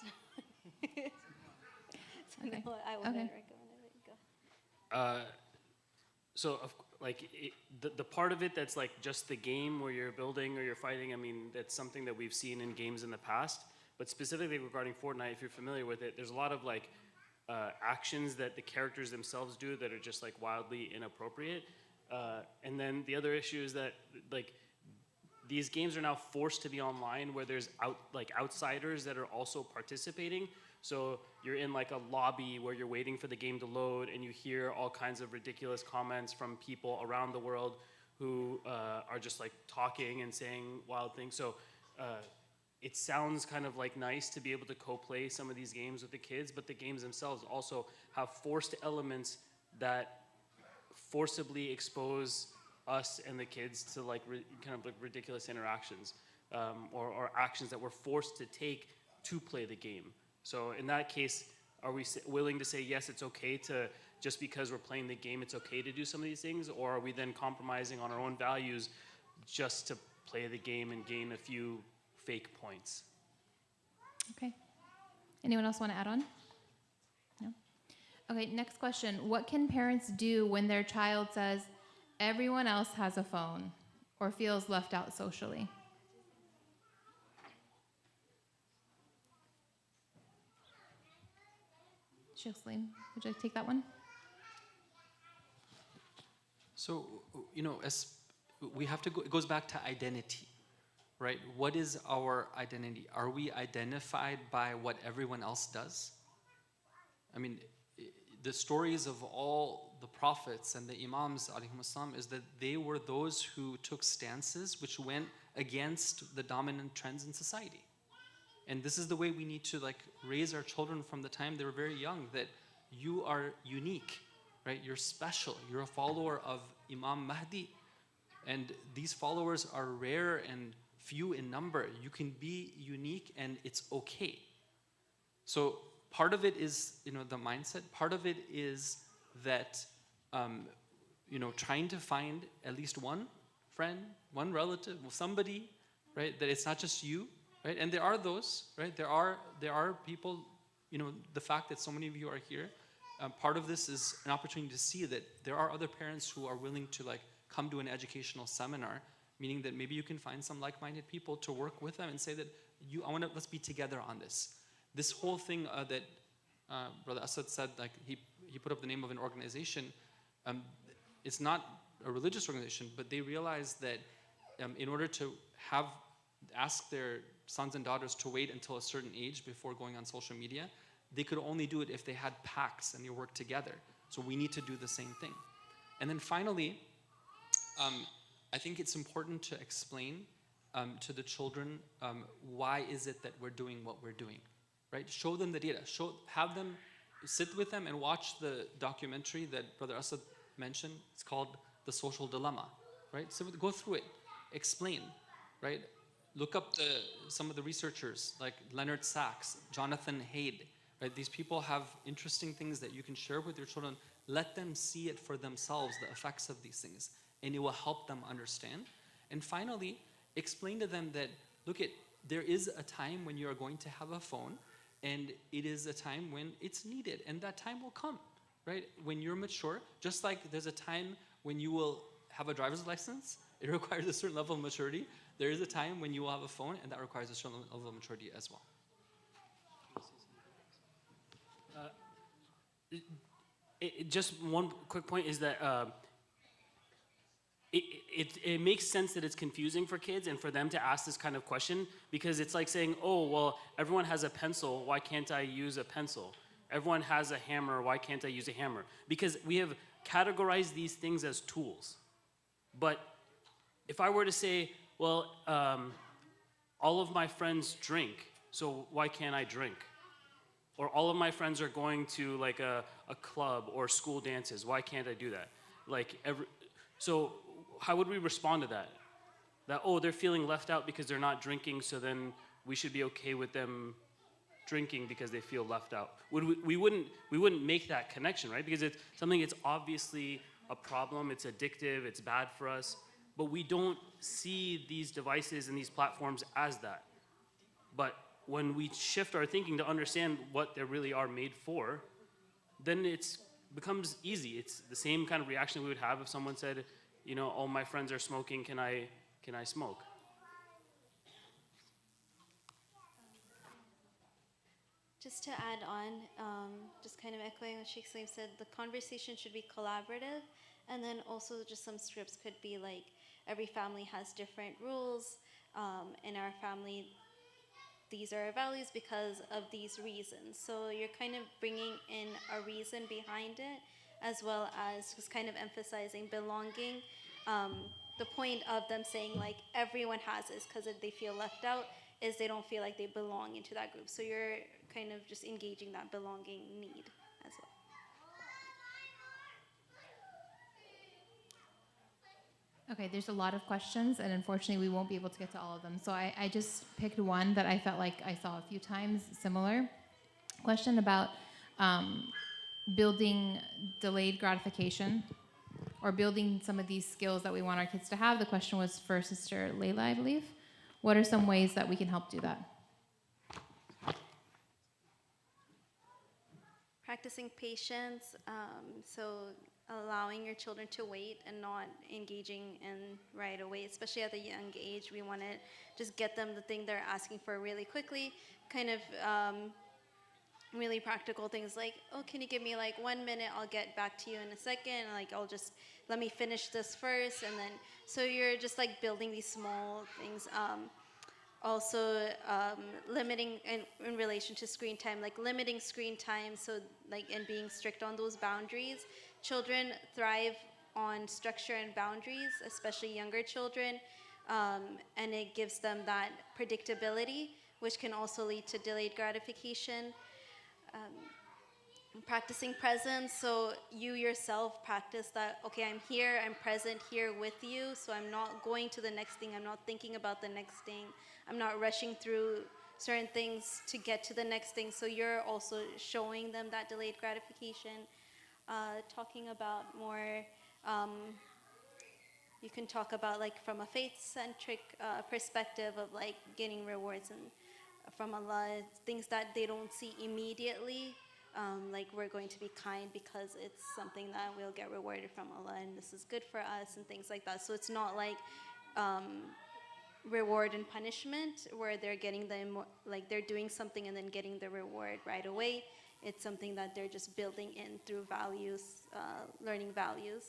So Okay. no, I wouldn't Okay. recommend it. Go. The part of it that's like just the game where you're building or you're fighting, I mean, that's something that we've seen in games in the past. But specifically regarding Fortnite, if you're familiar with it, there's a lot of actions that the characters themselves do that are just wildly inappropriate. And then the other issue is that these games are now forced to be online where there's outsiders that are also participating. So you're in a lobby where you're waiting for the game to load and you hear all kinds of ridiculous comments from people around the world who are just talking and saying wild things. So it sounds kind of nice to be able to co-play some of these games with the kids, but the games themselves also have forced elements that forcibly expose us and the kids to ridiculous interactions or actions that we're forced to take to play the game. So in that case, are we willing to say, yes, it's okay to, just because we're playing the game, it's okay to do some of these things? Or are we then compromising on our own values just to play the game and gain a few fake points? Okay. Anyone else want to add on? No? Okay, next question. What can parents do when their child says, everyone else has a phone, or feels left out socially? Sheikh Salim, would you like to take that one? So, as we have to go, it goes back to identity, right? What is our identity? Are we identified by what everyone else does? I mean, the stories of all the prophets and the imams, alayhimussalam, is that they were those who took stances which went against the dominant trends in society. And this is the way we need to raise our children from the time they were very young, that you are unique, right? You're special. You're a follower of Imam Mahdi. And these followers are rare and few in number. You can be unique and it's okay. So part of it is, the mindset. Part of it is that, trying to find at least one friend, one relative, somebody, right? That it's not just you. Right? And there are those, right? There are people the fact that so many of you are here, part of this is an opportunity to see that there are other parents who are willing to come to an educational seminar, meaning that maybe you can find some like-minded people to work with them and say that let's be together on this. This whole thing that Brother Asad said, he put up the name of an organization. It's not a religious organization, but they realized that in order to ask their sons and daughters to wait until a certain age before going on social media, they could only do it if they had pacts and they worked together. So we need to do the same thing. And then finally, I think it's important to explain to the children why is it that we're doing what we're doing, right? Show them the data. Have them sit with them and watch the documentary that Brother Asad mentioned. It's called The Social Dilemma, right? So go through it, explain, right? Look up some of the researchers like Leonard Sachs, Jonathan Haidt, right? These people have interesting things that you can share with your children. Let them see it for themselves, the effects of these things, and it will help them understand. And finally, explain to them that, there is a time when you are going to have a phone, and it is a time when it's needed, and that time will come, right? When you're mature, just like there's a time when you will have a driver's license, it requires a certain level of maturity. There is a time when you will have a phone, and that requires a certain level of maturity as well. Just one quick point is that it makes sense that it's confusing for kids and for them to ask this kind of question, because it's like saying, oh, well, everyone has a pencil, why can't I use a pencil? Everyone has a hammer, why can't I use a hammer? Because we have categorized these things as tools. But if I were to say, well, all of my friends drink, so why can't I drink? Or all of my friends are going to a club or school dances, why can't I do that? So how would we respond to that? That, oh, they're feeling left out because they're not drinking, so then we should be okay with them drinking because they feel left out. We wouldn't make that connection, right? Because it's something that's obviously a problem, it's addictive, it's bad for us, but we don't see these devices and these platforms as that. But when we shift our thinking to understand what they really are made for, then it becomes easy. It's the same kind of reaction we would have if someone said, all my friends are smoking, can I smoke? Just to add on, just kind of echoing what Sheikh Salim said, the conversation should be collaborative, and then also just some scripts could be like, every family has different rules. In our family, these are our values because of these reasons. So you're kind of bringing in a reason behind it, as well as just kind of emphasizing belonging. The point of them saying everyone has this because they feel left out is they don't feel like they belong into that group. So you're kind of just engaging that belonging need as well. Okay, there's a lot of questions, and unfortunately we won't be able to get to all of them. So I just picked one that I felt like I saw a few times, similar. Question about building delayed gratification, or building some of these skills that we want our kids to have. The question was for Sister Layla, I believe. What are some ways that we can help do that? Practicing patience, so allowing your children to wait and not engaging in right away, especially at a young age. We want to just get them the thing they're asking for really quickly, kind of really practical things like, oh, can you give me 1 minute, I'll get back to you in a second, let me finish this first, and then, so you're just building these small things. Also, limiting in relation to screen time, limiting screen time, so and being strict on those boundaries. Children thrive on structure and boundaries, especially younger children, and it gives them that predictability, which can also lead to delayed gratification. Practicing presence, so you yourself practice that, okay, I'm here, I'm present here with you, so I'm not going to the next thing, I'm not thinking about the next thing, I'm not rushing through certain things to get to the next thing, so you're also showing them that delayed gratification. Talking about more, you can talk about from a faith-centric perspective of getting rewards and from Allah, things that they don't see immediately. Like we're going to be kind because it's something that we'll get rewarded from Allah, and this is good for us, and things like that. So it's not like reward and punishment where they're getting like they're doing something and then getting the reward right away. It's something that they're just building in through values, learning values.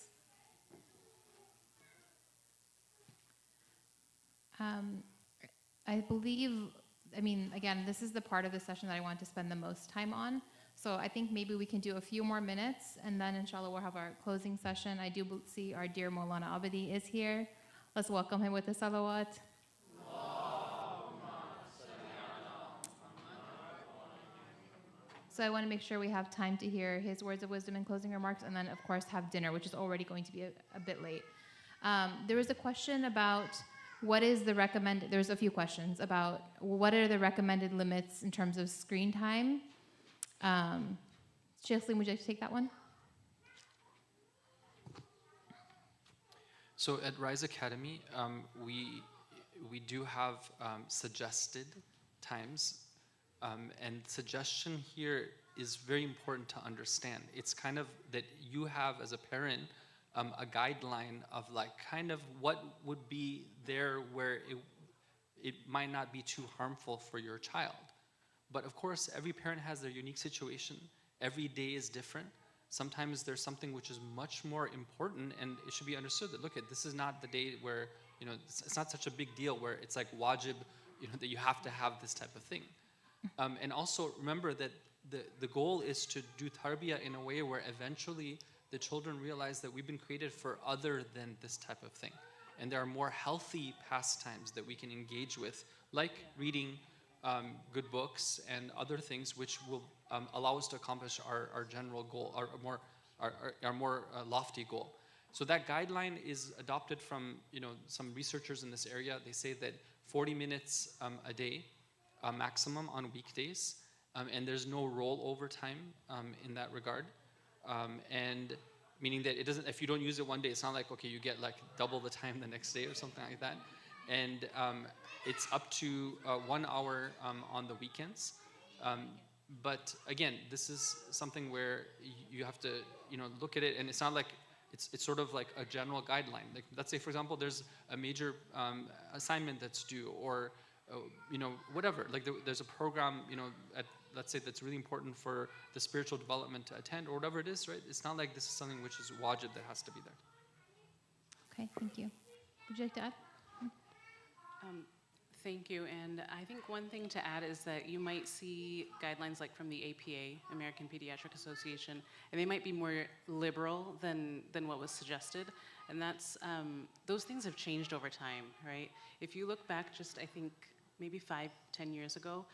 I believe, I mean, again, this is the part of the session that I want to spend the most time on. So I think maybe we can do a few more minutes, and then inshallah we'll have our closing session. I do see our dear Maulana Abadi is here. Let's welcome him with the salawat. So I want to make sure we have time to hear his words of wisdom and closing remarks, and then of course have dinner, which is already going to be a bit late. There was a question about what is the recommended, there's a few questions about what are the recommended limits in terms of screen time. Sheikh Salim, would you like to take that one? So at Rise Academy, we do have suggested times, and suggestion here is very important to understand. It's kind of that you have as a parent a guideline of like kind of what would be there where it might not be too harmful for your child. But of course, every parent has their unique situation. Every day is different. Sometimes there's something which is much more important, and it should be understood that, look, this is not the day where, you know, it's not such a big deal where it's like wajib, you know, that you have to have this type of thing. And also remember that the goal is to do tarbiyah in a way where eventually the children realize that we've been created for other than this type of thing. And there are more healthy pastimes that we can engage with, like reading good books and other things which will allow us to accomplish our general goal, our more lofty goal. So that guideline is adopted from, you know, some researchers in this area. They say that 40 minutes a day maximum on weekdays, and there's no rollover time in that regard. And meaning that it doesn't, if you don't use it one day, it's not like, okay, you get like double the time the next day or something like that. And it's up to 1 hour on the weekends. But again, this is something where you have to, you know, look at it, and it's not like, it's sort of like a general guideline. Like, let's say, for example, there's a major assignment that's due, or you know, whatever. Like there's a program, you know, let's say that's really important for the spiritual development to attend, or whatever it is, right? It's not like this is something which is wajib that has to be there. Okay, thank you. Would you like to add? Thank you. And I think one thing to add is that you might see guidelines like from the APA, American Pediatric Association, and they might be more liberal than what was suggested. And that's, those things have changed over time, right? If you look back just, I think, maybe 5-10 years ago,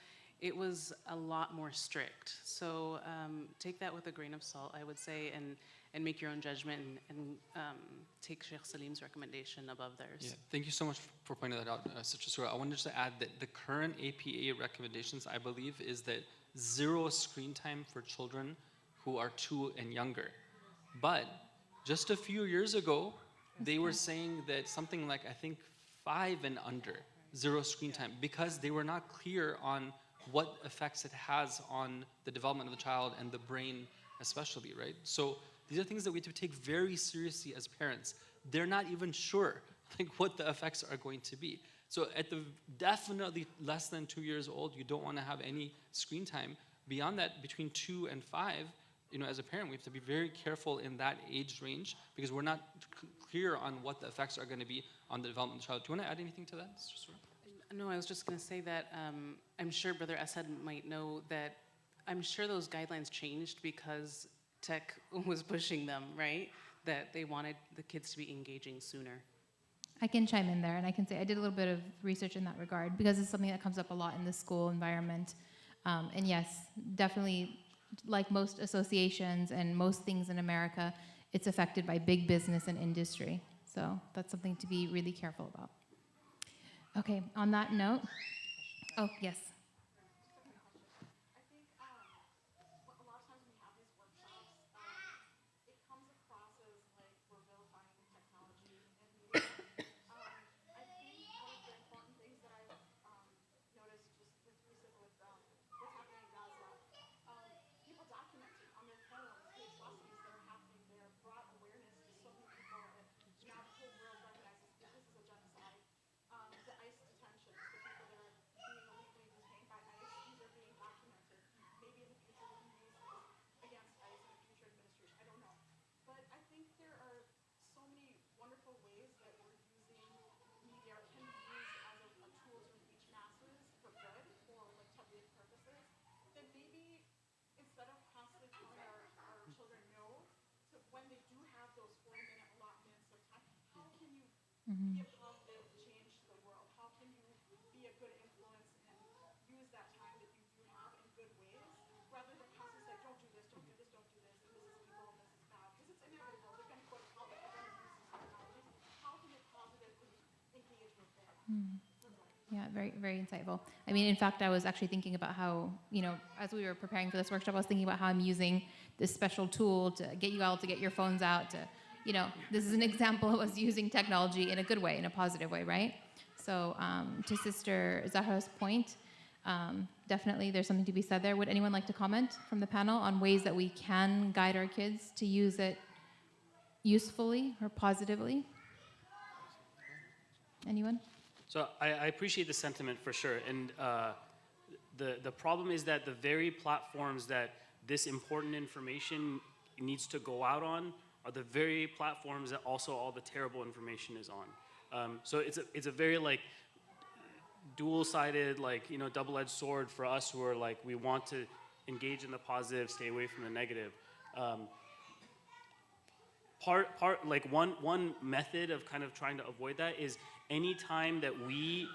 it was a lot more strict. So take that with a grain of salt, I would say, and make your own judgment, and take Sheikh Salim's recommendation above theirs. Yeah, thank you so much for pointing that out, Sister Surah. I wanted just to add that the current APA recommendations, I believe, is that 0 screen time for children who are 2 and younger. But just a few years ago, they were saying that something like, I think, 5 and under, 0 screen time, because they were not clear on what effects it has on the development of the child and the brain especially, right? So these are things that we have to take very seriously as parents. They're not even sure like what the effects are going to be. So at the definitely less than 2 years old, you don't want to have any screen time. Beyond that, between 2 and 5, you know, as a parent, we have to be very careful in that age range, because we're not clear on what the effects are going to be on the development of the child. Do you want to add anything to that, Sister Surah? No, I was just going to say that I'm sure Brother Asad might know that I'm sure those guidelines changed because tech was pushing them, right? That they wanted the kids to be engaging sooner. I can chime in there, and I can say I did a little bit of research in that regard, because it's something that comes up a lot in the school environment. And yes, definitely, like most associations and most things in America, it's affected by big business and industry. So that's something to be really careful about. Okay, on that note, oh, yes. good influence and use that time that you do have in good ways, rather than constantly say, don't do this, don't do this, don't do this, and this is evil and this is bad, because it's inevitable. They're going to go to hell if they're going to use these technologies. How can you positively engage with them? Yeah, very, very insightful. I mean, in fact, I was actually thinking about how, as we were preparing for this workshop, I was thinking about how I'm using this special tool to get you all to get your phones out. This is an example of us using technology in a good way, in a positive way, right? So to Sister Zahra's point, definitely there's something to be said there. Would anyone like to comment from the panel on ways that we can guide our kids to use it usefully or positively? Anyone? So I appreciate the sentiment for sure, and the problem is that the very platforms that this important information needs to go out on are the very platforms that also all the terrible information is on. So it's a very dual-sided double-edged sword for us who are we want to engage in the positive, stay away from the negative. One method of kind of trying to avoid that is any time that we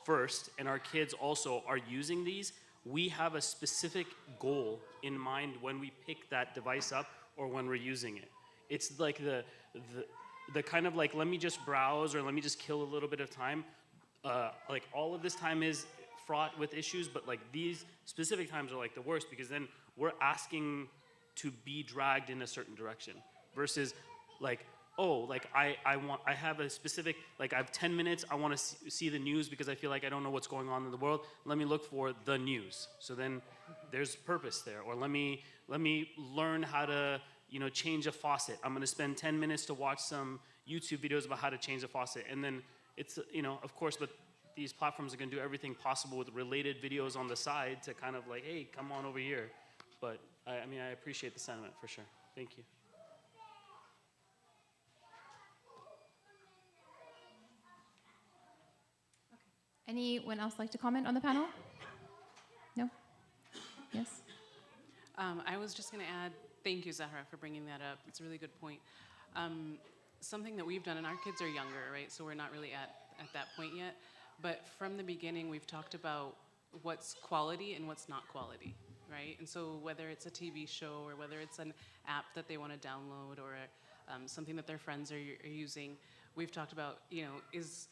first and our kids also are using these, we have a specific goal in mind when we pick that device up or when we're using it. It's like the kind of let me just browse or let me just kill a little bit of time. All of this time is fraught with issues, but these specific times are the worst, because then we're asking to be dragged in a certain direction versus I have a specific, I have 10 minutes, I want to see the news because I feel like I don't know what's going on in the world. Let me look for the news. So then there's purpose there. Or let me learn how to, change a faucet. I'm going to spend 10 minutes to watch some YouTube videos about how to change a faucet. And then it's, of course, but these platforms are going to do everything possible with related videos on the side to kind of hey, come on over here. But I appreciate the sentiment for sure. Thank you. Anyone else like to comment on the panel? No? Yes? I was just going to add, thank you, Zahra, for bringing that up. It's a really good point. Something that we've done, and our kids are younger, right? So we're not really at that point yet. But from the beginning, we've talked about what's quality and what's not quality, right? And so whether it's a TV show or whether it's an app that they want to download or something that their friends are using, we've talked about,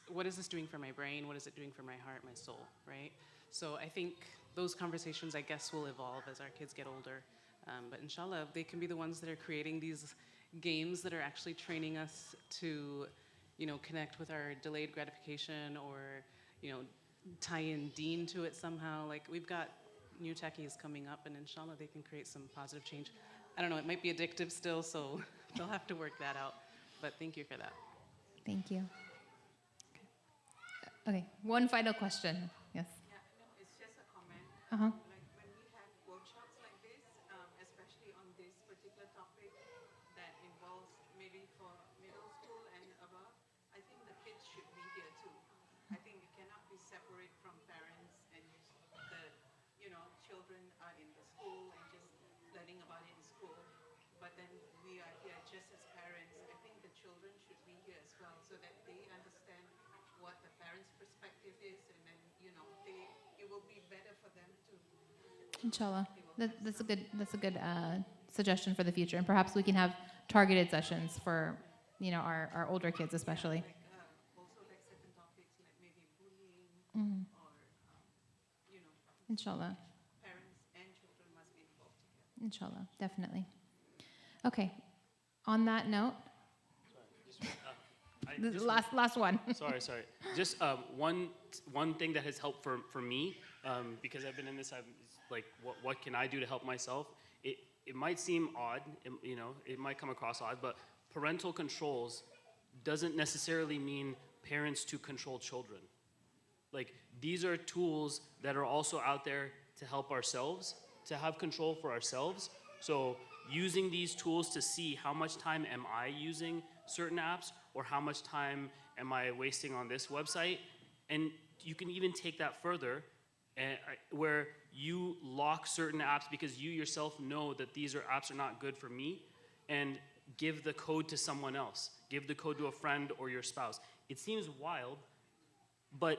what is this doing for my brain? What is it doing for my heart, my soul, right? So I think those conversations, I guess, will evolve as our kids get older. But inshallah, they can be the ones that are creating these games that are actually training us to, connect with our delayed gratification or, tie in Deen to it somehow. We've got new techies coming up, and inshallah, they can create some positive change. I don't know, it might be addictive still, so they'll have to work that out. But thank you for that. Thank you. Okay, one final question. Yes. Yeah, no, it's just a comment. Uh-huh. When we have workshops like this, especially on this particular topic that involves maybe for middle school and above, I think the kids should be here too. I think you cannot be separate from parents and children are in the school and just learning about it in school. But then we are here just as parents. I think the children should be here as well so that they understand what the parents' perspective is, and then it will be better for them to. Inshallah. That's a good suggestion for the future, and perhaps we can have targeted sessions for our older kids especially. Also certain topics like maybe bullying or Inshallah. parents and children must be involved together. Inshallah, definitely. Okay. On that note, the last one. Sorry. Just one thing that has helped for me, because I've been in this, what can I do to help myself? It might seem odd, it might come across odd, but parental controls doesn't necessarily mean parents to control children. These are tools that are also out there to help ourselves, to have control for ourselves. So using these tools to see how much time am I using certain apps, or how much time am I wasting on this website? And you can even take that further, where you lock certain apps because you yourself know that these apps are not good for me, and give the code to someone else. Give the code to a friend or your spouse. It seems wild, but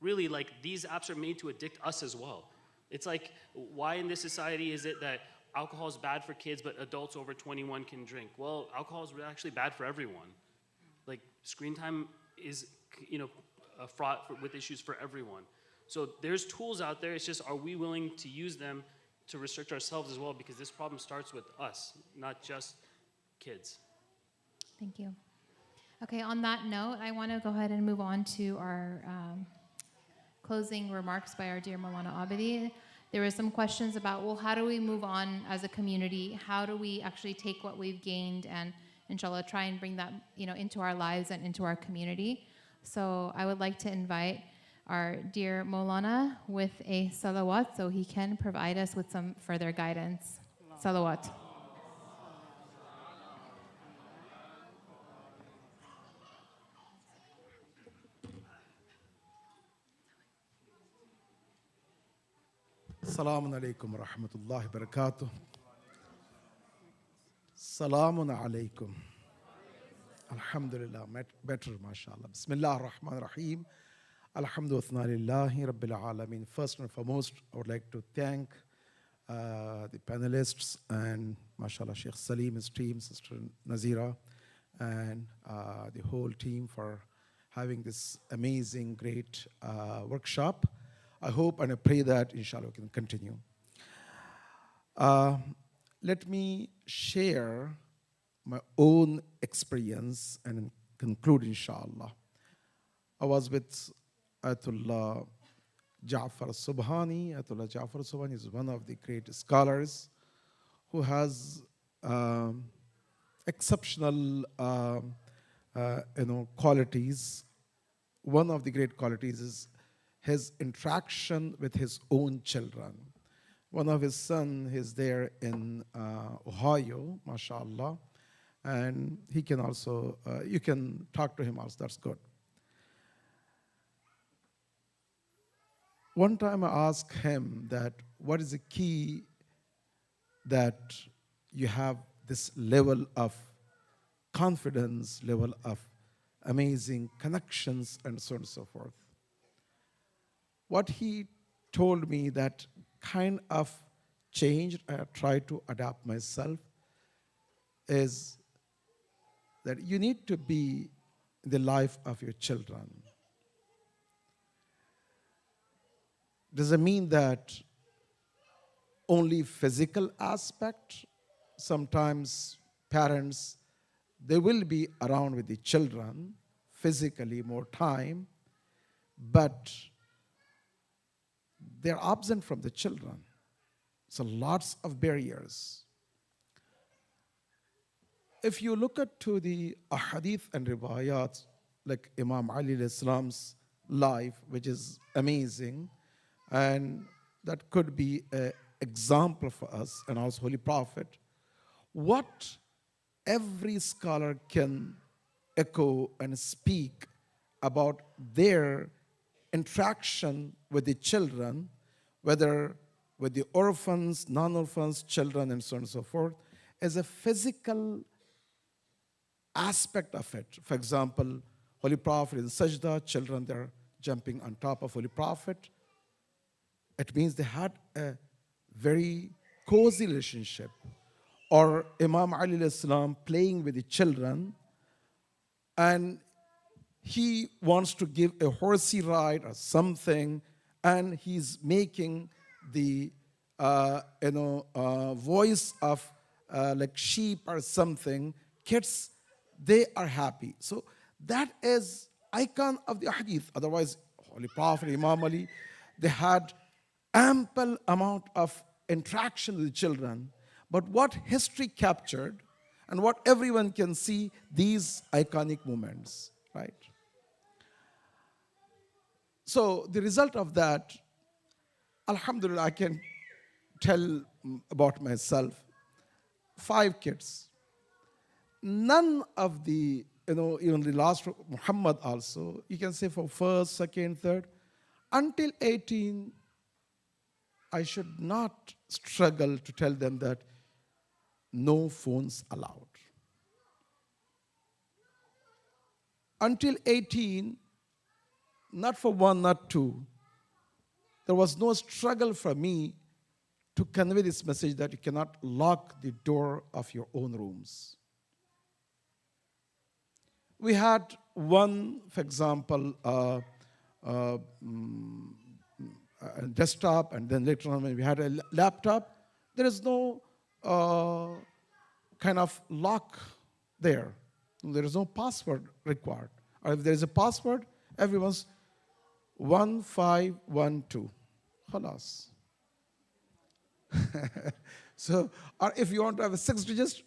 really, like, these apps are made to addict us as well. It's like, why in this society is it that alcohol is bad for kids, but adults over 21 can drink? Well, alcohol is actually bad for everyone. Like, screen time is, fraught with issues for everyone. So there's tools out there. It's just, are we willing to use them to restrict ourselves as well? Because this problem starts with us, not just kids. Thank you. Okay, on that note, I want to go ahead and move on to our closing remarks by our dear Maulana Abidi. There were some questions about, well, how do we move on as a community? How do we actually take what we've gained and, inshallah, try and bring that, into our lives and into our community? So I would like to invite our dear Maulana with a salawat so he can provide us with some further guidance. Salawat. Assalamu alaikum wa rahmatullahi wa barakatuh. Salamun alaikum. Alhamdulillah, better, mashallah. Bismillah ar-Rahman ar-Rahim. Alhamdulillahi Rabbil Alameen. First and foremost, I would like to thank the panelists and, mashallah, Sheikh Salim, his team, Sister Nazira, and the whole team for having this amazing, great workshop. I hope and I pray that, inshallah, we can continue. Let me share my own experience and conclude, inshallah. I was with Ayatollah Ja'far Subhani. Ayatollah Ja'far Subhani is one of the great scholars who has exceptional qualities. One of the great qualities is his interaction with his own children. One of his sons is there in Ohio, mashallah, and he can also, you can talk to him also, that's good. One time I asked him that, what is the key that you have this level of confidence, level of amazing connections, and so on and so forth. What he told me that kind of changed, I tried to adapt myself, is that you need to be in the life of your children. Doesn't mean that only physical aspect. Sometimes parents, they will be around with the children physically more time, but they're absent from the children. So lots of barriers. If you look at to the ahadith and riwayat, like Imam Ali al-Islam's life, which is amazing, and that could be an example for us, and also Holy Prophet, what every scholar can echo and speak about their interaction with the children, whether with the orphans, non-orphans, children, and so on and so forth, as a physical aspect of it. For example, Holy Prophet in Sajda, children, they're jumping on top of Holy Prophet. It means they had a very cozy relationship. Or Imam Ali al-Islam playing with the children, and he wants to give a horsey ride or something, and he's making the voice of like sheep or something. Kids, they are happy. So that is icon of the hadith. Otherwise, Holy Prophet, Imam Ali, they had ample amount of interaction with the children. But what history captured and what everyone can see, these iconic moments, right? So the result of that, alhamdulillah, I can tell about myself. 5 kids. None of the, even the last Muhammad also, you can say for first, second, third, until 18, I should not struggle to tell them that no phones allowed. Until 18, not for one, not two. There was no struggle for me to convey this message that you cannot lock the door of your own rooms. We had one, for example, a desktop, and then later on when we had a laptop, there is no kind of lock there. There is no password required. Or if there is a password, everyone's 1512. Khalas. So, or if you want to have a 6 digits,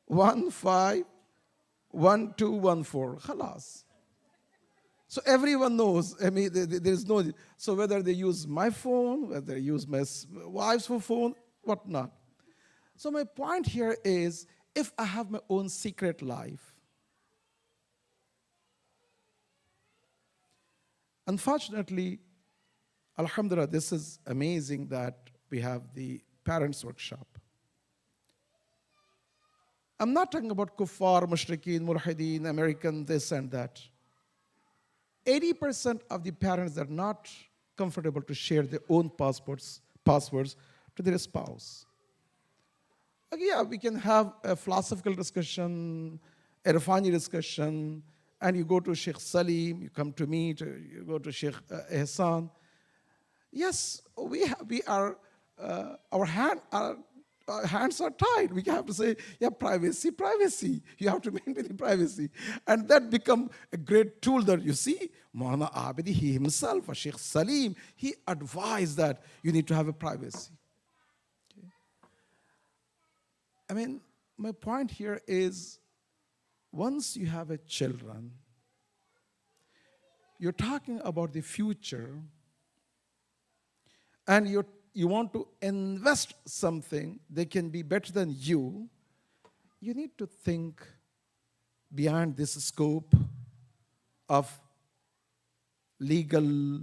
151214. Khalas. So everyone knows. I mean, there is no. So whether they use my phone, whether they use my wife's phone, whatnot. So my point here is, if I have my own secret life, unfortunately, alhamdulillah, this is amazing that we have the parents' workshop. I'm not talking about kuffar, mushrikeen, mulhideen, American, this and that. 80% of the parents are not comfortable to share their own passwords to their spouse. Okay, yeah, we can have a philosophical discussion, a Irfani discussion, and you go to Sheikh Salim, you come to me, you go to Sheikh Ehsan. Yes, we are, our hands are tied. We have to say, yeah, privacy, privacy. You have to maintain the privacy. And that become a great tool that you see. Maulana Abidi, he himself, or Sheikh Salim, he advised that you need to have a privacy. Okay. I mean, my point here is, once you have a children, you're talking about the future, and you want to invest something, they can be better than you need to think beyond this scope of legal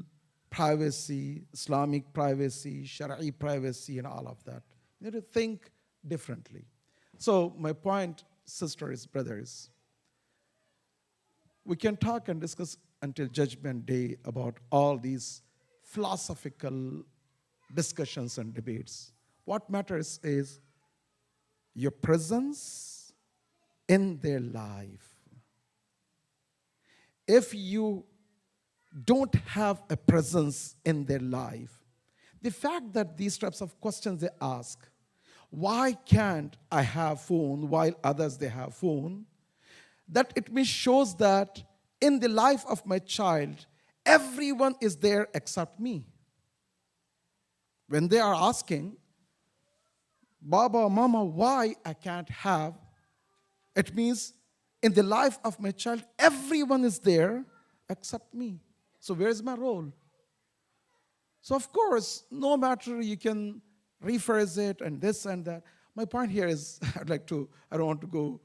privacy, Islamic privacy, Shari'i privacy, and all of that. You need to think differently. So my point, sisters, brothers, we can talk and discuss until Judgment Day about all these philosophical discussions and debates. What matters is your presence in their life. If you don't have a presence in their life, the fact that these types of questions they ask, why can't I have phone while others they have phone, that it means shows that in the life of my child, everyone is there except me. When they are asking, Baba, Mama, why I can't have, it means in the life of my child, everyone is there except me. So where is my role? So of course, no matter you can rephrase it and this and that. My point here is, I don't want to go,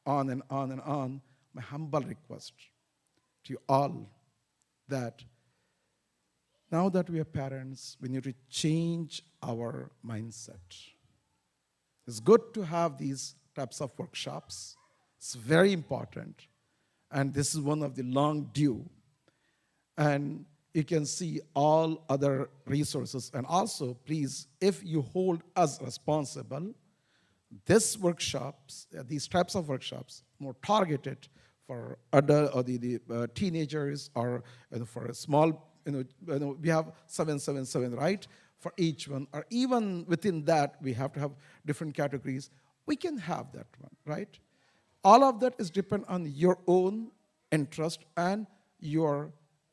on and on and on. My humble request to you all that now that we are parents, we need to change our mindset. It's good to have these types of workshops. It's very important. And this is one of the long due. And you can see all other resources. And also, please, if you hold us responsible, these workshops, these types of workshops, more targeted for adult or the teenagers, or for a small, we have 777, right? For each one, or even within that, we have to have different categories. We can have that one, right? All of that is depend on your own interest, and you're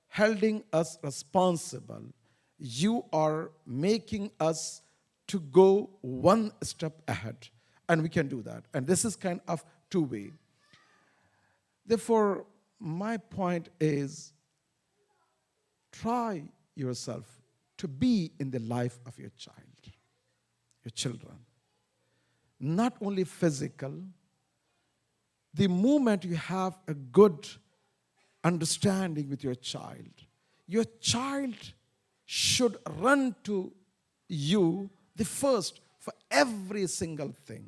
holding us responsible. You are making us to go one step ahead, and we can do that. And this is kind of two-way. Therefore, my point is, try yourself to be in the life of your child, your children. Not only physical, the moment you have a good understanding with your child should run to you the first for every single thing.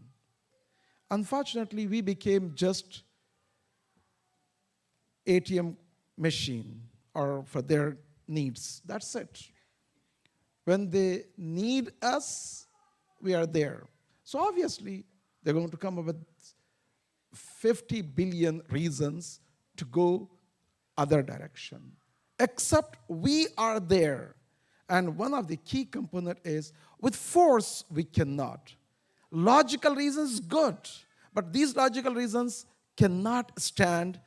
Unfortunately, we became just ATM machine or for their needs. That's it. When they need us, we are there. So obviously, they're going to come up with 50 billion reasons to go other direction. Except we are there. And one of the key component is, with force, we cannot. Logical reasons, good. But these logical reasons cannot stand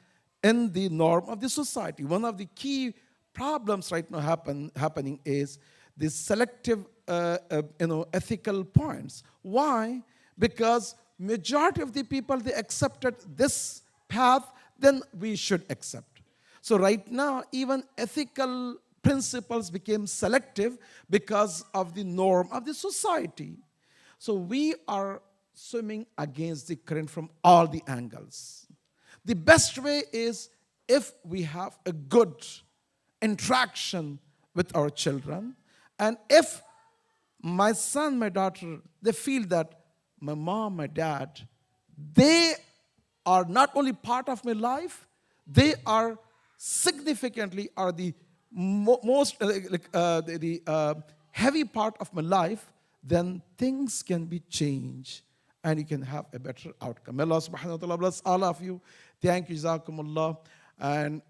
in the norm of the society. One of the key problems right now happening is the selective ethical points. Why? Because majority of the people, they accepted this path, then we should accept. So right now, even ethical principles became selective because of the norm of the society. So we are swimming against the current from all the angles. The best way is if we have a good interaction with our children, and if my son, my daughter, they feel that my mom, my dad, they are not only part of my life, they are significantly are the most heavy part of my life, then things can be changed and you can have a better outcome. May Allah subhanahu wa ta'ala bless all of you. Thank you, Jazakumullah. And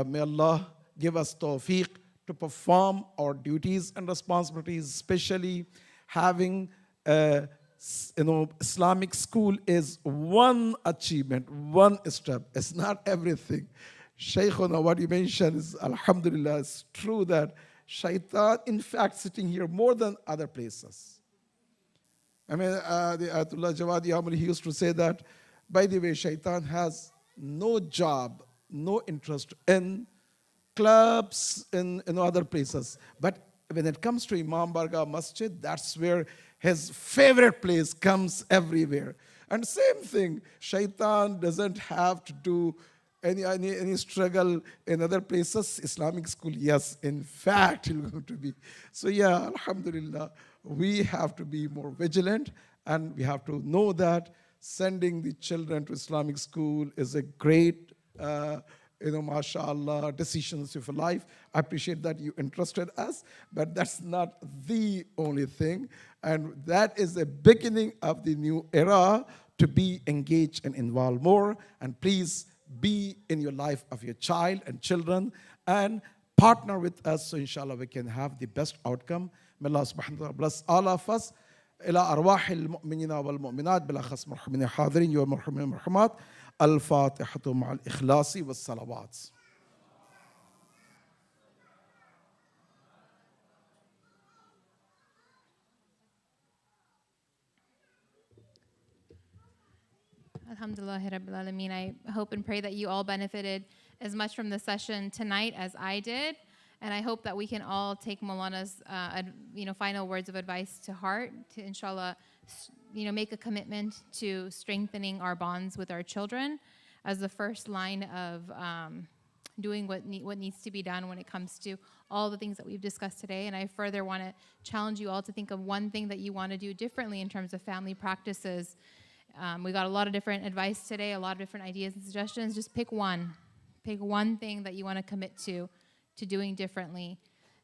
may Allah give us tawfiq to perform our duties and responsibilities, especially having Islamic school is one achievement, one step. It's not everything. Shaykhuna, what you mentioned is, alhamdulillah, it's true that shaitan, in fact, sitting here more than other places. I mean, the Ayatollah Jawadi Amri, he used to say that, by the way, shaitan has no job, no interest in clubs, in other places. But when it comes to Imam Barga Masjid, that's where his favorite place comes everywhere. And same thing, shaitan doesn't have to do any struggle in other places. Islamic school, yes, in fact, he's going to be. So yeah, alhamdulillah, we have to be more vigilant, and we have to know that sending the children to Islamic school is a great, mashallah, decisions of life. I appreciate that you interested us, but that's not the only thing. And that is the beginning of the new era, to be engaged and involved more. And please be in your life of your child and children and partner with us, so inshallah we can have the best outcome. May Allah subhanahu wa ta'ala bless all of us. إلى أرواح المؤمنين والمؤمنات بالأخص مرحومين الحاضرين والمرحومين المرحومات الفاتحة مع الإخلاص والصلوات. Alhamdulillah Rabbil Alameen. I hope and pray that you all benefited as much from the session tonight as I did. And I hope that we can all take Maulana's final words of advice to heart, to inshallah make a commitment to strengthening our bonds with our children as the first line of doing what needs to be done when it comes to all the things that we've discussed today. And I further want to challenge you all to think of one thing that you want to do differently in terms of family practices. We got a lot of different advice today, a lot of different ideas and suggestions. Just pick one. Pick one thing that you want to commit to doing differently,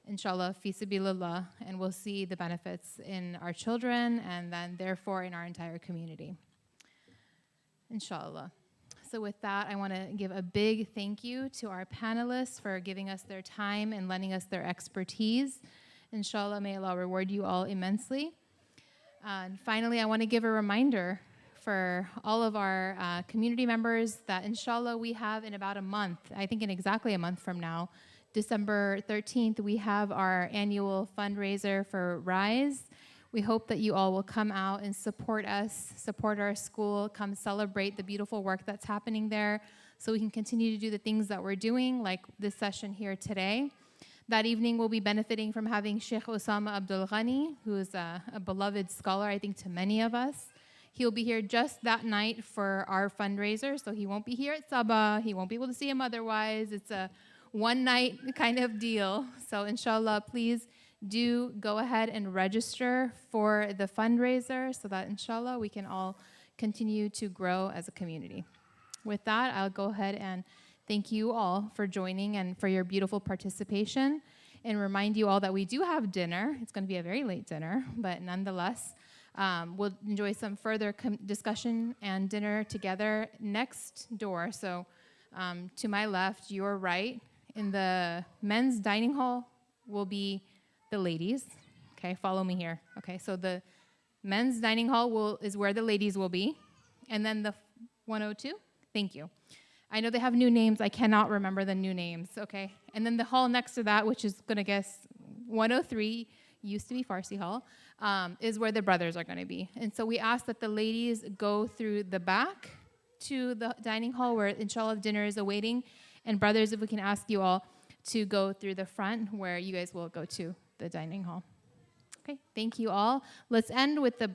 inshallah, fi sabilillah, and we'll see the benefits in our children and then therefore in our entire community, inshallah. So with that, I want to give a big thank you to our panelists for giving us their time and lending us their expertise. Inshallah, may Allah reward you all immensely. And finally, I want to give a reminder for all of our community members that inshallah we have in about a month, I think in exactly a month from now, December 13th, we have our annual fundraiser for RISE. We hope that you all will come out and support us, support our school, come celebrate the beautiful work that's happening there so we can continue to do the things that we're doing, like this session here today. That evening, we'll be benefiting from having Sheikh Osama Abdul Ghani, who is a beloved scholar, I think, to many of us. He'll be here just that night for our fundraiser, so he won't be here at Saba. He won't be able to see him otherwise. It's a one-night kind of deal. So inshallah, please do go ahead and register for the fundraiser so that inshallah we can all continue to grow as a community. With that, I'll go ahead and thank you all for joining and for your beautiful participation. And remind you all that we do have dinner. It's going to be a very late dinner, but nonetheless, we'll enjoy some further discussion and dinner together next door. So to my left, your right, in the men's dining hall will be the ladies. Okay, follow me here. Okay, so the men's dining hall is where the ladies will be. And then the 102, thank you. I know they have new names. I cannot remember the new names, okay? And then the hall next to that, which is going to guess 103, used to be Farsi Hall, is where the brothers are going to be. And so we ask that the ladies go through the back to the dining hall where, inshallah, dinner is awaiting. And brothers, if we can ask you all to go through the front where you guys will go to the dining hall. Okay, thank you all. Let's end with the